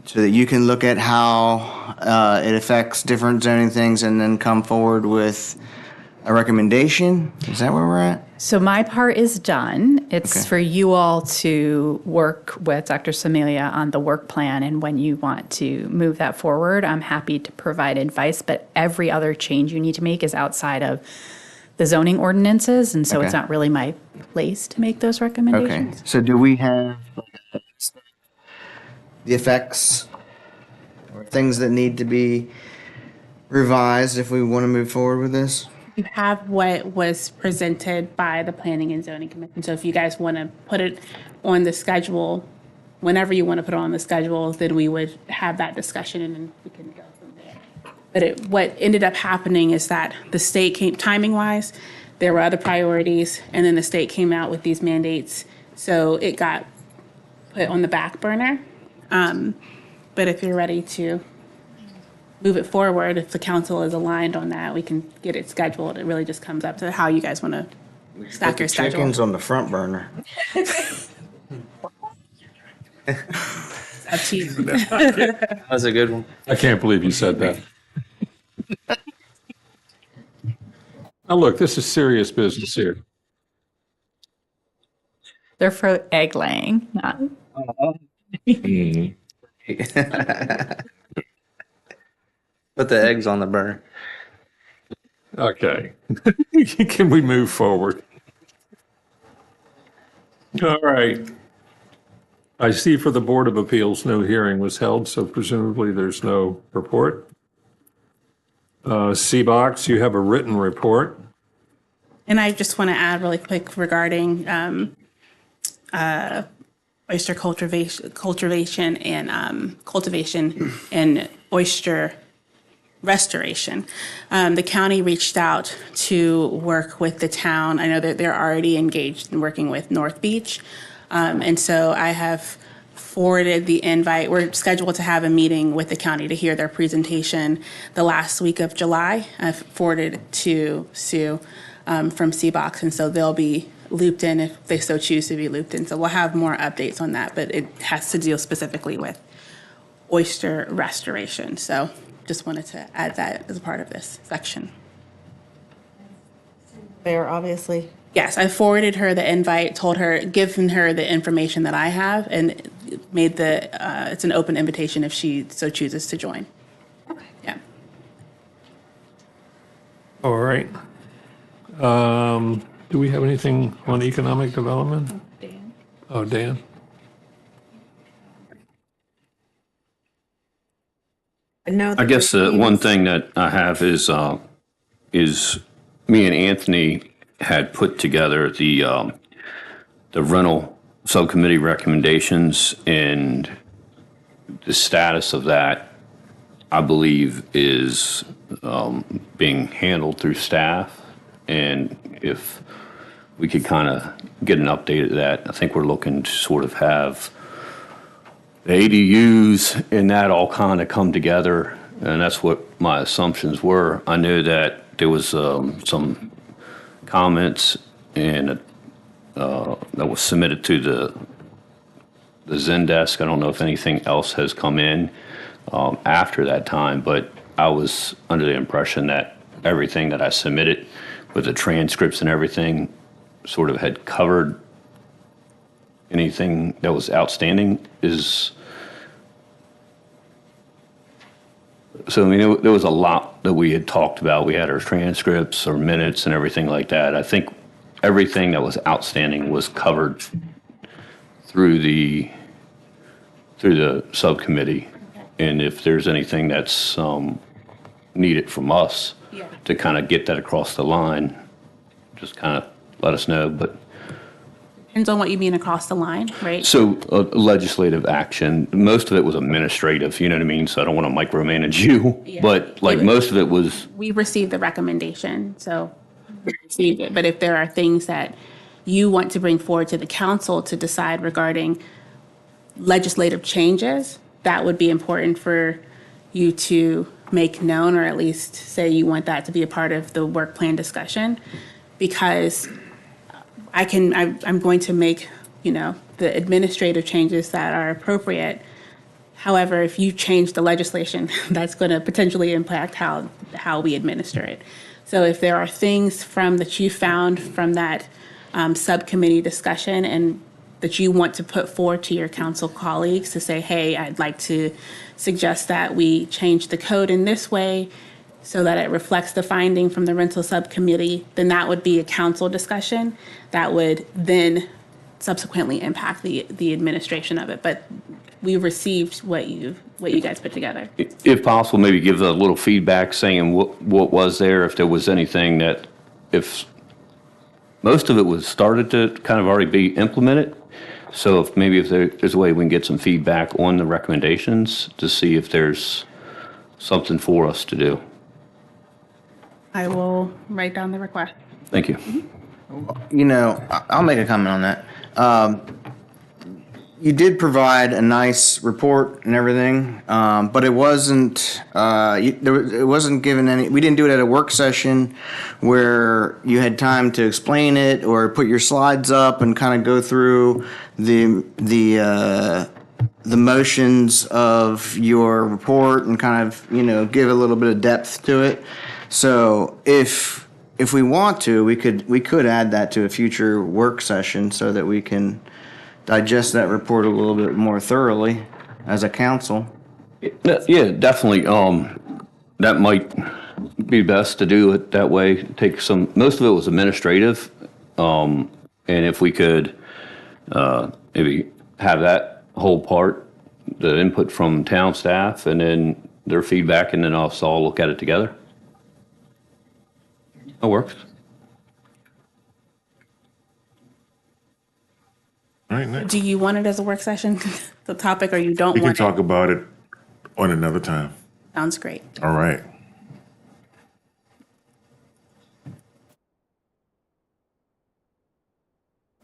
look at how it affects different zoning things and then come forward with a recommendation? Is that where we're at? So my part is done. It's Okay. for you all to work with Dr. Samilia on the work plan, and when you want to move that forward, I'm happy to provide advice, but every other change you need to make is outside of the zoning ordinances, and so it's Okay. not really my place to make those Okay, recommendations. so do we have the effects or things that need to be revised if we want to move forward with this? You have what was presented by the Planning and Zoning Commission. So if you guys want to put it on the schedule, whenever you want to put it on the schedule, then we would have that discussion and then we can go from there. But what ended up happening is that the state came, timing-wise, there were other priorities, and then the state came out with these mandates. So it got put on the back burner. But if you're ready to move it forward, if the council is aligned on that, we can get it scheduled. It really just comes up to how you guys want to stack Put your the schedule. chickens on the front burner. It's up to you. That's a good one. I can't believe you said that. Now, look, this is serious business here. They're for egg laying, not. Put the eggs on the burner. Okay. Can we move forward? All right. I see for the Board of Appeals, no hearing was held, so presumably there's no report. C-Box, you have a written report. And I just want to add really quick regarding oyster cultivation and oyster restoration. The county reached out to work with the town. I know that they're already engaged in working with North Beach. And so I have forwarded the invite. We're scheduled to have a meeting with the county to hear their presentation the last week of July. I've forwarded it to Sue from C-Box, and so they'll be looped in if they so choose to be looped in. So we'll have more updates on that, but it has to deal specifically with oyster restoration. So just wanted to add that as a part of this section. They're obviously. Yes, I forwarded her the invite, told her, given her the information that I have, and made it's an open invitation if she so chooses to join. Okay. Yeah. All right. Do we have anything on economic development? Dan. Oh, Dan? No, I guess the one thing that I have is me and Anthony had put together the rental subcommittee recommendations, and the status of that, I believe, is being handled through staff. And if we could kind of get an update of that, I think we're looking to sort of have the ADUs and that all kind of come together, and that's what my assumptions were. I know that there was some comments and that was submitted to the Zendesk. I don't know if anything else has come in after that time, but I was under the impression that everything that I submitted with the transcripts and everything sort of had covered anything that was outstanding. So, I mean, there was a lot that we had talked about. We had our transcripts, our minutes, and everything like that. I think everything that was outstanding was covered through the subcommittee. And if there's anything that's needed from us to kind of get that across the line, just kind of let us know. But Depends on what you mean across the line, right? so legislative action, most of it was administrative, you know what I mean? So I don't want to micromanage you, Yeah. but like most of it was, We received the recommendation, so we received it. But if there are things that you want to bring forward to the council to decide regarding legislative changes, that would be important for you to make known, or at least say you want that to be a part of the work plan discussion. Because I'm going to make, the administrative changes that are appropriate. However, if you change the legislation, that's going to potentially impact how we administer it. So if there are things that you found from that subcommittee discussion and that you want to put forward to your council colleagues to say, hey, I'd like to suggest that we change the code in this way so that it reflects the finding from the rental subcommittee, then that would be a council discussion that would then subsequently impact the administration of it. But we received what you guys put together. If possible, maybe give a little feedback saying what was there, if there was anything that, if most of it was started to kind of already be implemented. So if there's a way we can get some feedback on the recommendations to see if there's something for us to do. I will write down the request. Thank you. You know, I'll make a comment on that. You did provide a nice report and everything, but it wasn't. It wasn't given any. We didn't do it at a work session where you had time to explain it or put your slides up and kind of go through the motions of your report and kind of give a little bit of depth to it. So if we want to, we could add that to a future work session so that we can digest that report a little bit more thoroughly as a council. Yeah, definitely. That might be best to do it that way. Most of it was administrative. And if we could maybe have that whole part, the input from town staff and then their feedback, and then us all look at it together. That works. All right, next. Do you want it as a work session, the topic, or you don't We can want talk it? about it on another time. Sounds great. All right.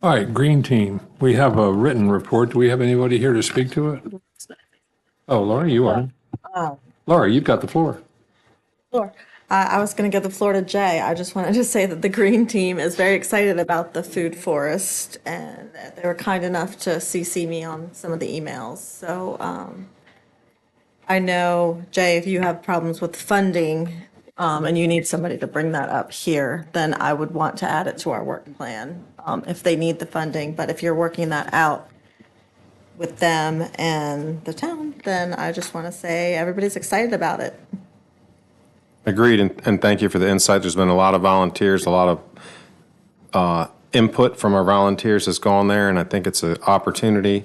All right, Green Team, we have a written report. Do we have anybody here to speak to it? Oh, Laura, you are. Laura, you've got the floor. Sure. I was going to give the floor to Jay. I just wanted to say that the Green Team is very excited about the food forest, and they were kind enough to CC me on some of the emails. So I know, Jay, if you have problems with funding and you need somebody to bring that up here, then I would want to add it to our work plan if they need the funding. But if you're working that out with them and the town, then I just want to say everybody's excited about it. Agreed, and thank you for the insight. There's been a lot of volunteers, a lot of input from our volunteers has gone there, and I think it's an opportunity.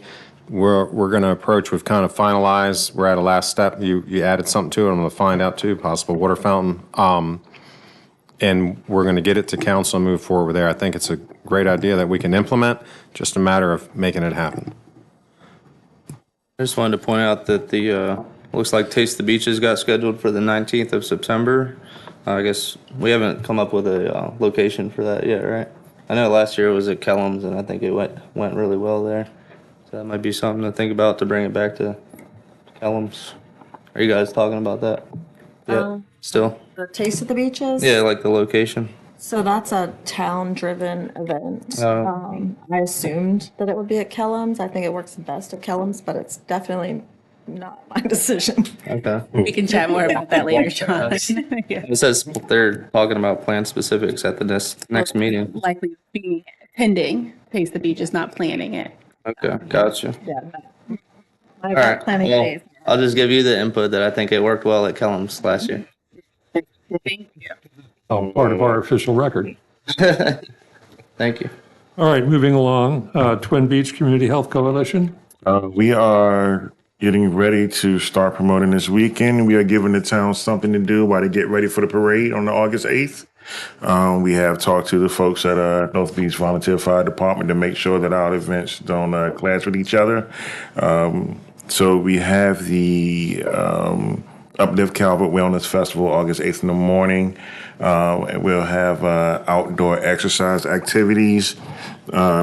We're going to approach, we've kind of finalized, we're at a last step. You added something to it, I'm going to find out too, possible water fountain. And we're going to get it to council and move forward there. I think it's a great idea that we can implement, just a matter of making it happen. I just wanted to point out that looks like Taste the Beaches got scheduled for the 19th of September. I guess we haven't come up with a location for that yet, right? I know last year it was at Kellum's, and I think it went really well there. So that might be something to think about to bring it back to Kellum's. Are you guys talking about that? Yeah, still? The Taste of the Beaches? Yeah, like the location. So that's a town-driven event. I assumed that it would be at Kellum's. I think it works best at Kellum's, but it's definitely not my decision. Okay. We can chat more about that later, Sean. Yeah. It says they're talking about plan specifics at the next meeting. Likely be attending Taste the Beach, is not planning it. Okay, gotcha. Yeah. All right. Well, I'll just give you the input that I think it worked well at Kellum's last year. Thank you. Oh, part of our official record. Thank you. All right, moving along, Twin Beach Community Health Coalition. We are getting ready to start promoting this weekend. We are giving the town something to do while they get ready for the parade on August 8th. We have talked to the folks at North Beach Volunteer Fire Department to make sure that our events don't clash with each other. So we have the Uplift Calvert Wellness Festival August 8th in the morning. And we'll have outdoor exercise activities,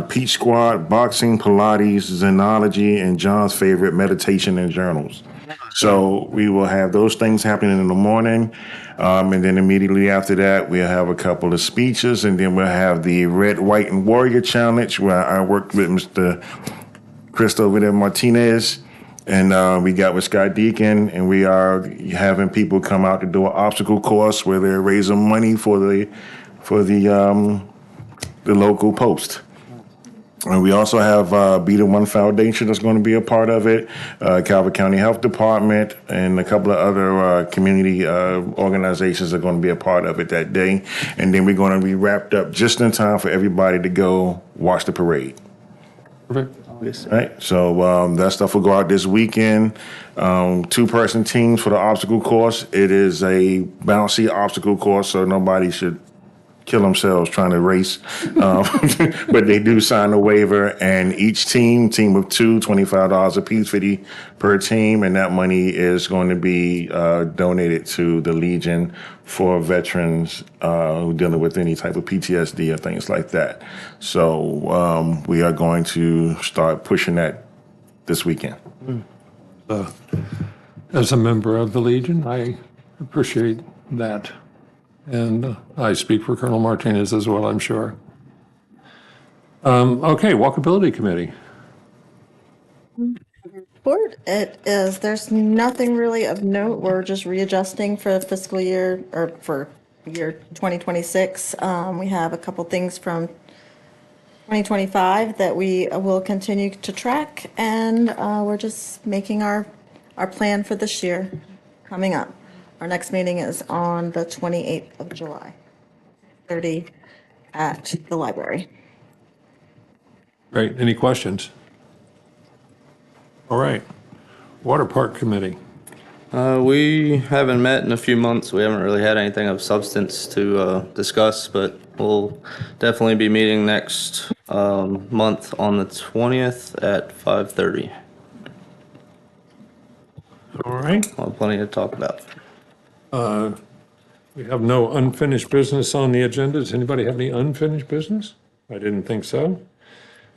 Peach Squad, boxing, Pilates, Zenology, and John's favorite, meditation and journals. So we will have those things happening in the morning. And then immediately after that, we'll have a couple of speeches. And then we'll have the Red, White, and Warrior Challenge, where I worked with Mr. Christopher Martinez. And we got with Scott Deacon, and we are having people come out to do an obstacle course where they're raising money for the local post. And we also have Be the One Foundation that's going to be a part of it, Calvert County Health Department, and a couple of other community organizations are going to be a part of it that day. And then we're going to be wrapped up just in time for everybody to go watch the parade. Perfect. Right, so that stuff will go out this weekend. 2-person teams for the obstacle course. It is a bouncy obstacle course, so nobody should kill themselves trying to race. But they do sign a waiver, and each team of two, $25 a piece, 50 per team, and that money is going to be donated to the Legion for veterans who are dealing with any type of PTSD or things like that. So we are going to start pushing that this weekend. As a member of the Legion, I appreciate that. And I speak for Colonel Martinez as well, I'm sure. Okay, Walkability Committee. Report, there's nothing really of note. We're just readjusting for fiscal year, or for year 2026. We have a couple things from 2025 that we will continue to track, and we're just making our plan for this year coming up. Our next meeting is on the 28th of July, 30 at the library. Great, any questions? All right, Water Park Committee. We haven't met in a few months. We haven't really had anything of substance to discuss, but we'll definitely be meeting next month on the 20th at 5:30. All right. We'll have plenty to talk about. We have no unfinished business on the agenda. Does anybody have any unfinished business? I didn't think so.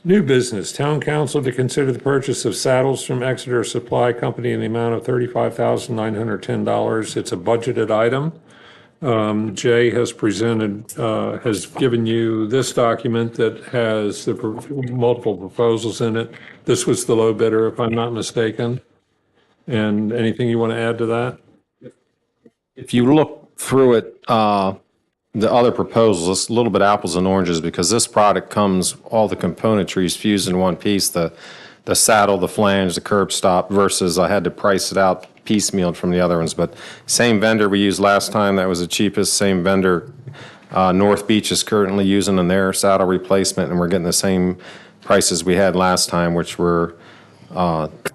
New business, Town Council to consider the purchase of saddles from Exeter Supply Company in the amount of $35,910. It's a budgeted item. Jay has has given you this document that has the multiple proposals in it. This was the low bidder, if I'm not mistaken. And anything you want to add to that? If you look through it, the other proposals, it's a little bit apples and oranges because this product comes, all the componentry is fused in one piece, the saddle, the flange, the curb stop, versus I had to price it out piecemeal from the other ones. But same vendor we used last time, that was the cheapest. Same vendor North Beach is currently using in their saddle replacement, and we're getting the same prices we had last time, which were,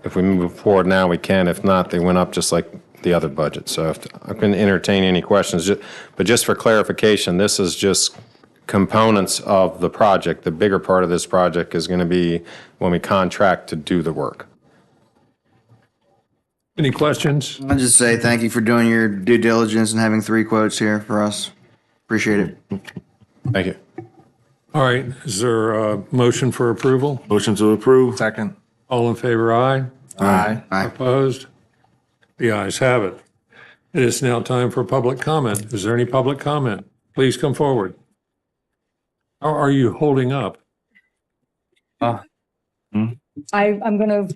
if we move forward now, we can. If not, they went up just like the other budget. So if I can entertain any questions, but just for clarification, this is just components of the project. The bigger part of this project is going to be when we contract to do the work. Any questions? I'll just say thank you for doing your due diligence and having 3 quotes here for us. Appreciate it. Thank you. All right, is there a motion for approval? Motion to approve. Second. All in favor, aye? Aye. Opposed? The ayes have it. It is now time for public comment. Is there any public comment? Please come forward. How are you holding up? I'm going to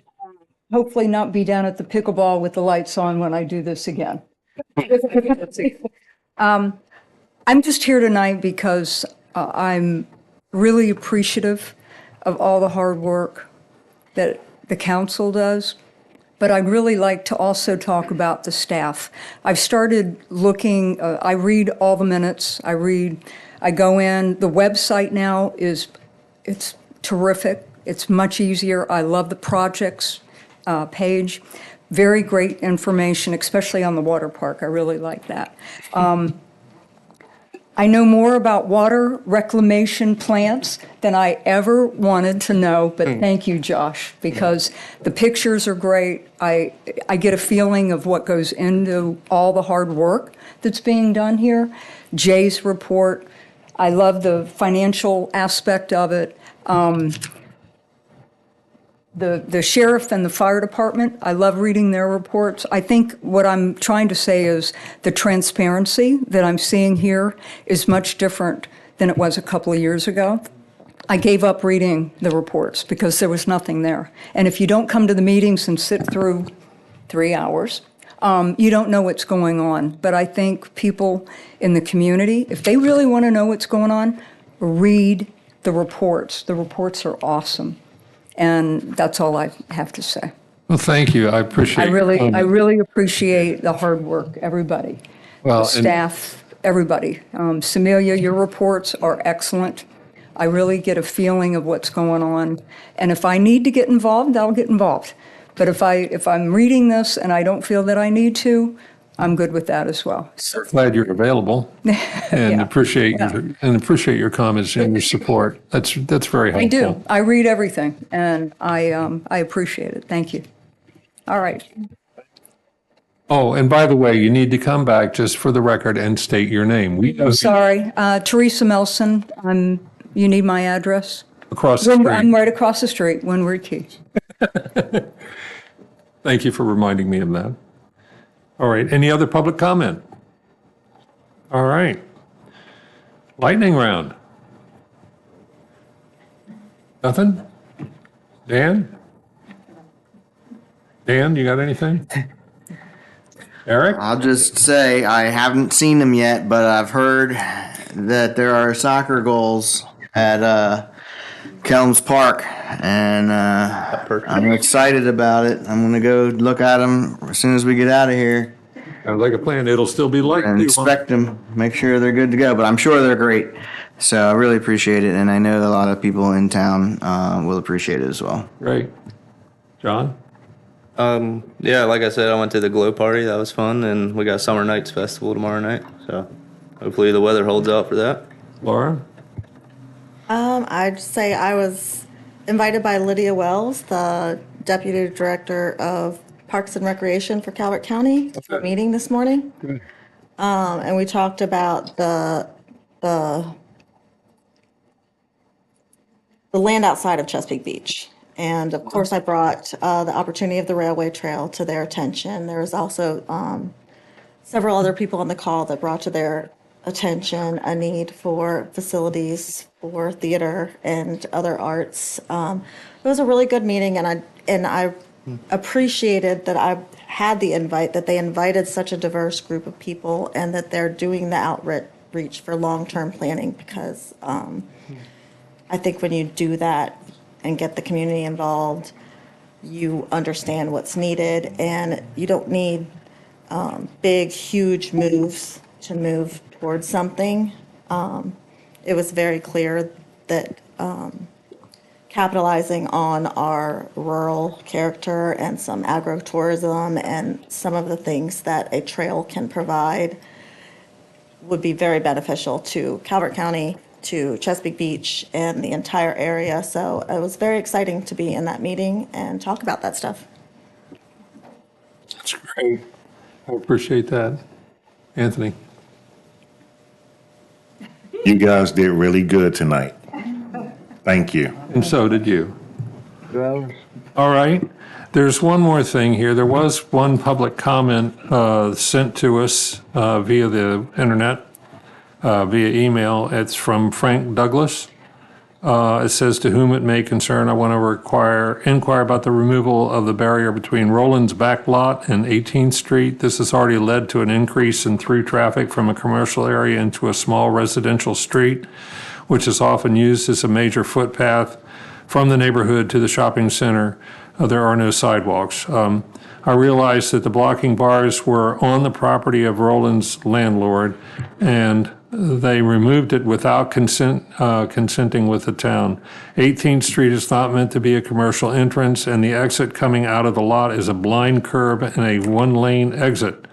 hopefully not be down at the pickleball with the lights on when I do this again. I'm just here tonight because I'm really appreciative of all the hard work that the council does. But I'd really like to also talk about the staff. I've started looking, I read all the minutes, I go in, the website now it's terrific. It's much easier. I love the projects page. Very great information, especially on the water park. I really like that. I know more about water reclamation plants than I ever wanted to know, but thank you, Josh, because the pictures are great. I get a feeling of what goes into all the hard work that's being done here. Jay's report, I love the financial aspect of it. The sheriff and the fire department, I love reading their reports. I think what I'm trying to say is the transparency that I'm seeing here is much different than it was a couple of years ago. I gave up reading the reports because there was nothing there. And if you don't come to the meetings and sit through 3 hours, you don't know what's going on. But I think people in the community, if they really want to know what's going on, read the reports. The reports are awesome. And that's all I have to say. Well, thank you. I appreciate I really appreciate the hard work, everybody. Well, The staff, everybody. Samelia, your reports are excellent. I really get a feeling of what's going on. And if I need to get involved, I'll get involved. But if I'm reading this and I don't feel that I need to, I'm good with that as well. Glad you're available and appreciate your comments and your support. That's very helpful. I do. I read everything and I appreciate it. Thank you. All right. Oh, and by the way, you need to come back just for the record and state your name. Sorry, Teresa Melson. You need my address? Across the street. I'm right across the street, Windward Key. Thank you for reminding me of that. All right, any other public comment? All right. Lightning round. Nothing? Dan? Dan, you got anything? Eric? I'll just say I haven't seen them yet, but I've heard that there are soccer goals at Kelms Park, and I'm excited about it. I'm going to go look at them as soon as we get out of here. Sounds like a plan. It'll still be light. And inspect them, make sure they're good to go, but I'm sure they're great. So I really appreciate it, and I know a lot of people in town will appreciate it as well. Great. John? Yeah, like I said, I went to the Glow Party. That was fun, and we got Summer Nights Festival tomorrow night. So hopefully the weather holds out for that. Laura? I'd say I was invited by Lydia Wells, the Deputy Director of Parks and Recreation for Calvert County, to a meeting this morning. Good. And we talked about the land outside of Chesapeake Beach. And of course, I brought the opportunity of the railway trail to their attention. There was also several other people on the call that brought to their attention a need for facilities for theater and other arts. It was a really good meeting, and I appreciated that I had the invite, that they invited such a diverse group of people, and that they're doing the outreach for long-term planning, because I think when you do that and get the community involved, you understand what's needed, and you don't need big, huge moves to move towards something. It was very clear that capitalizing on our rural character and some agritourism and some of the things that a trail can provide would be very beneficial to Calvert County, to Chesapeake Beach, and the entire area. So it was very exciting to be in that meeting and talk about that stuff. That's great. I appreciate that. Anthony? You guys did really good tonight. Thank you. And so did you. All right. There's one more thing here. There was one public comment sent to us via the internet, via email. It's from Frank Douglas. It says, "To whom it may concern, I want to inquire about the removal of the barrier between Roland's back lot and 18th Street. This has already led to an increase in through traffic from a commercial area into a small residential street, which is often used as a major footpath from the neighborhood to the shopping center. There are no sidewalks. I realize that the blocking bars were on the property of Roland's landlord, and they removed it without consenting with the town. 18th Street is not meant to be a commercial entrance, and the exit coming out of the lot is a blind curb and a one-lane exit.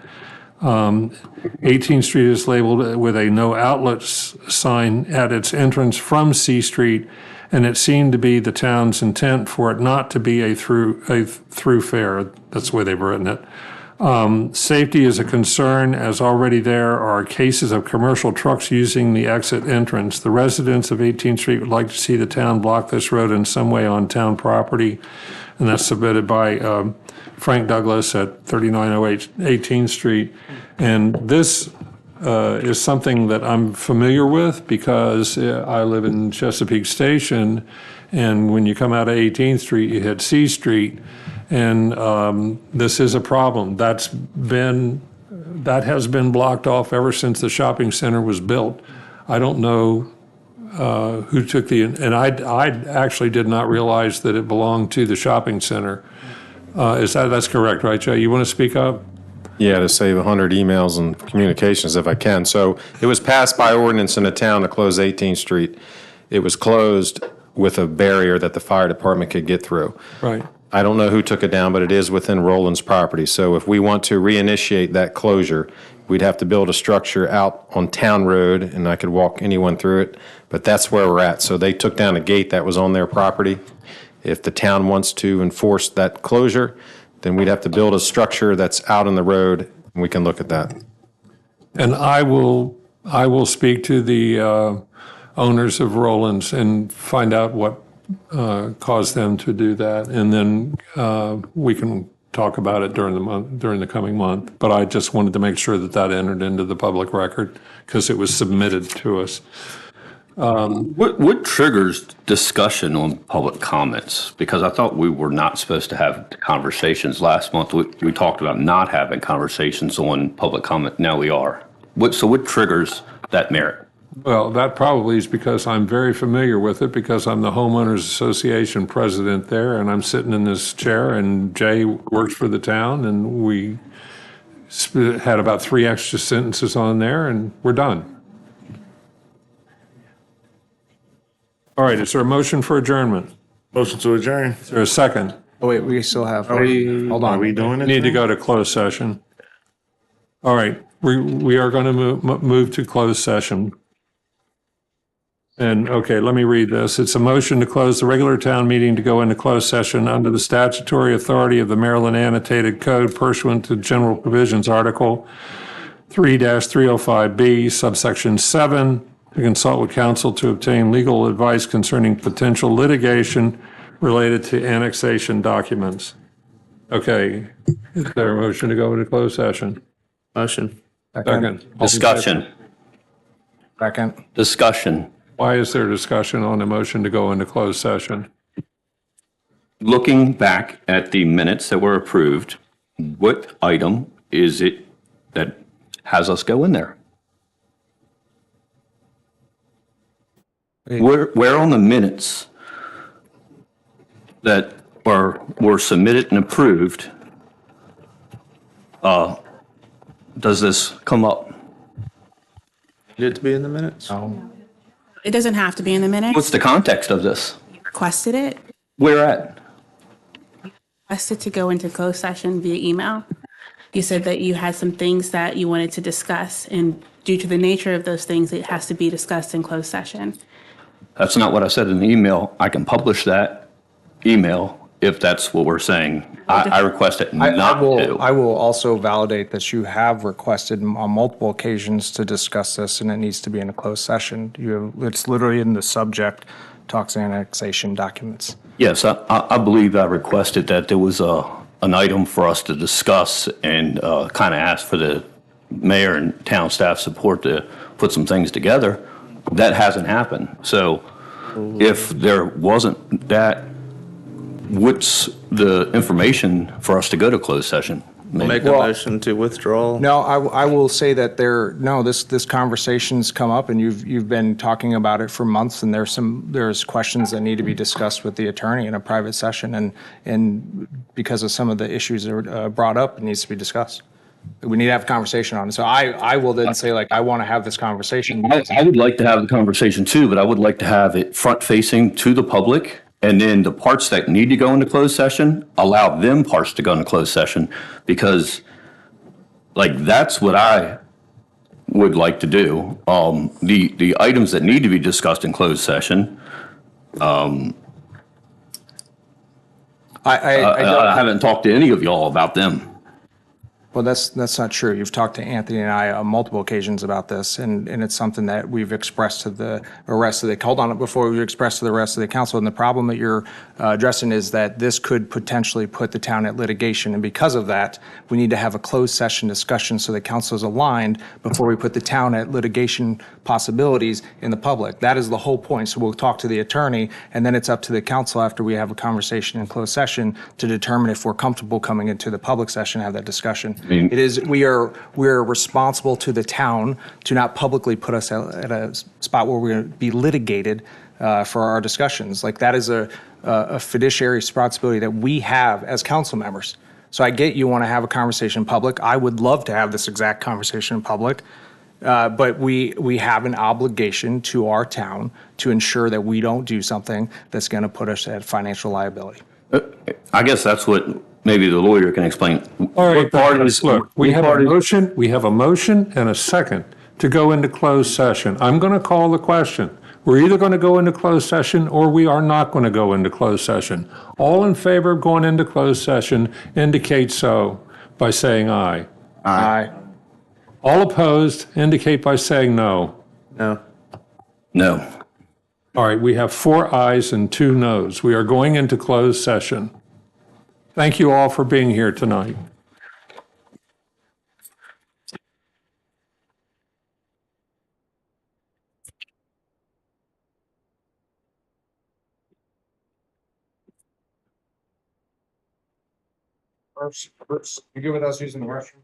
18th Street is labeled with a no outlets sign at its entrance from C Street, and it seemed to be the town's intent for it not to be a thoroughfare. That's the way they've written it. Safety is a concern, as already there are cases of commercial trucks using the exit entrance. The residents of 18th Street would like to see the town block this road in some way on town property, and that's submitted by Frank Douglas at 3908 18th Street. And this is something that I'm familiar with because I live in Chesapeake Station, and when you come out of 18th Street, you hit C Street, and this is a problem. That has been blocked off ever since the shopping center was built. I don't know who took and I actually did not realize that it belonged to the shopping center. That's correct, right, Jay? You want to speak up? Yeah, to save 100 emails and communications if I can. So it was passed by ordinance in the town to close 18th Street. It was closed with a barrier that the fire department could get through. Right. I don't know who took it down, but it is within Roland's property. So if we want to reinitiate that closure, we'd have to build a structure out on Town Road, and I could walk anyone through it. But that's where we're at. So they took down a gate that was on their property. If the town wants to enforce that closure, then we'd have to build a structure that's out on the road, and we can look at that. And I will speak to the owners of Roland's and find out what caused them to do that, and then we can talk about it during the coming month. But I just wanted to make sure that entered into the public record because it was submitted to us. What triggers discussion on public comments? Because I thought we were not supposed to have conversations. Last month, we talked about not having conversations on public comment. Now we are. So what triggers that merit? Well, that probably is because I'm very familiar with it because I'm the Homeowners Association president there, and I'm sitting in this chair, and Jay works for the town, and we had about 3 extra sentences on there, and we're done. All right, is there a motion for adjournment? Motion to adjourn. Is there a second? Oh, wait, we still have, hold Are on. we doing it? Need to go to closed session. All right, we are going to move to closed session. And, okay, let me read this. It's a motion to close the regular town meeting to go into closed session under the statutory authority of the Maryland Annotated Code pursuant to General Provisions Article 3-305B, subsection 7, to consult with counsel to obtain legal advice concerning potential litigation related to annexation documents. Okay, is there a motion to go into closed session? Motion. Second. Discussion. Second. Discussion. Why is there discussion on a motion to go into closed session? Looking back at the minutes that were approved, what item is it that has us go in there? Where on the minutes that were submitted and approved does this come up? Need it to be in the minutes? It doesn't have to be in the minutes. What's the context of this? Requested it. Where at? Requested to go into closed session via email. You said that you had some things that you wanted to discuss, and due to the nature of those things, it has to be discussed in closed session. That's not what I said in the email. I can publish that email if that's what we're saying. I requested not to. I will also validate that you have requested on multiple occasions to discuss this, and it needs to be in a closed session. It's literally in the subject, talks annexation documents. Yes, I believe I requested that there was an item for us to discuss and kind of ask for the mayor and town staff support to put some things together. That hasn't happened. So if there wasn't that, what's the information for us to go to closed session? I'll make a motion to withdraw. No, I will say that this conversation's come up, and you've been talking about it for months, and there's questions that need to be discussed with the attorney in a private session, and because of some of the issues that are brought up, it needs to be discussed. We need to have a conversation on it. So I will then say, I want to have this conversation. I would like to have the conversation too, but I would like to have it front facing to the public. And then the parts that need to go into closed session, allow them parts to go into closed session, because that's what I would like to do. The items that need to be discussed in closed session, I haven't talked to any of y'all about them. Well, that's not true. You've talked to Anthony and I on multiple occasions about this, and it's something that we've expressed to the rest of the, hold on, before we express to the rest of the council. And the problem that you're addressing is that this could potentially put the town at litigation. And because of that, we need to have a closed session discussion so the council is aligned before we put the town at litigation possibilities in the public. That is the whole point. So we'll talk to the attorney, and then it's up to the council after we have a conversation in closed session to determine if we're comfortable coming into the public session and have that discussion. We are responsible to the town to not publicly put us at a spot where we're going to be litigated for our discussions. Like, that is a fiduciary responsibility that we have as council members. So I get you want to have a conversation in public. I would love to have this exact conversation in public. But we have an obligation to our town to ensure that we don't do something that's going to put us at financial liability. I guess that's what maybe the lawyer can explain. All right, What part is, look, we have part a is- motion, we have a motion and a second to go into closed session. I'm going to call the question. We're either going to go into closed session or we are not going to go into closed session. All in favor of going into closed session indicate so by saying aye. Aye. All opposed indicate by saying no. No. No. All right, we have 4 ayes and 2 noes. We are going into closed session. Thank you all for being here tonight. You good with us using the restroom?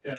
Yeah.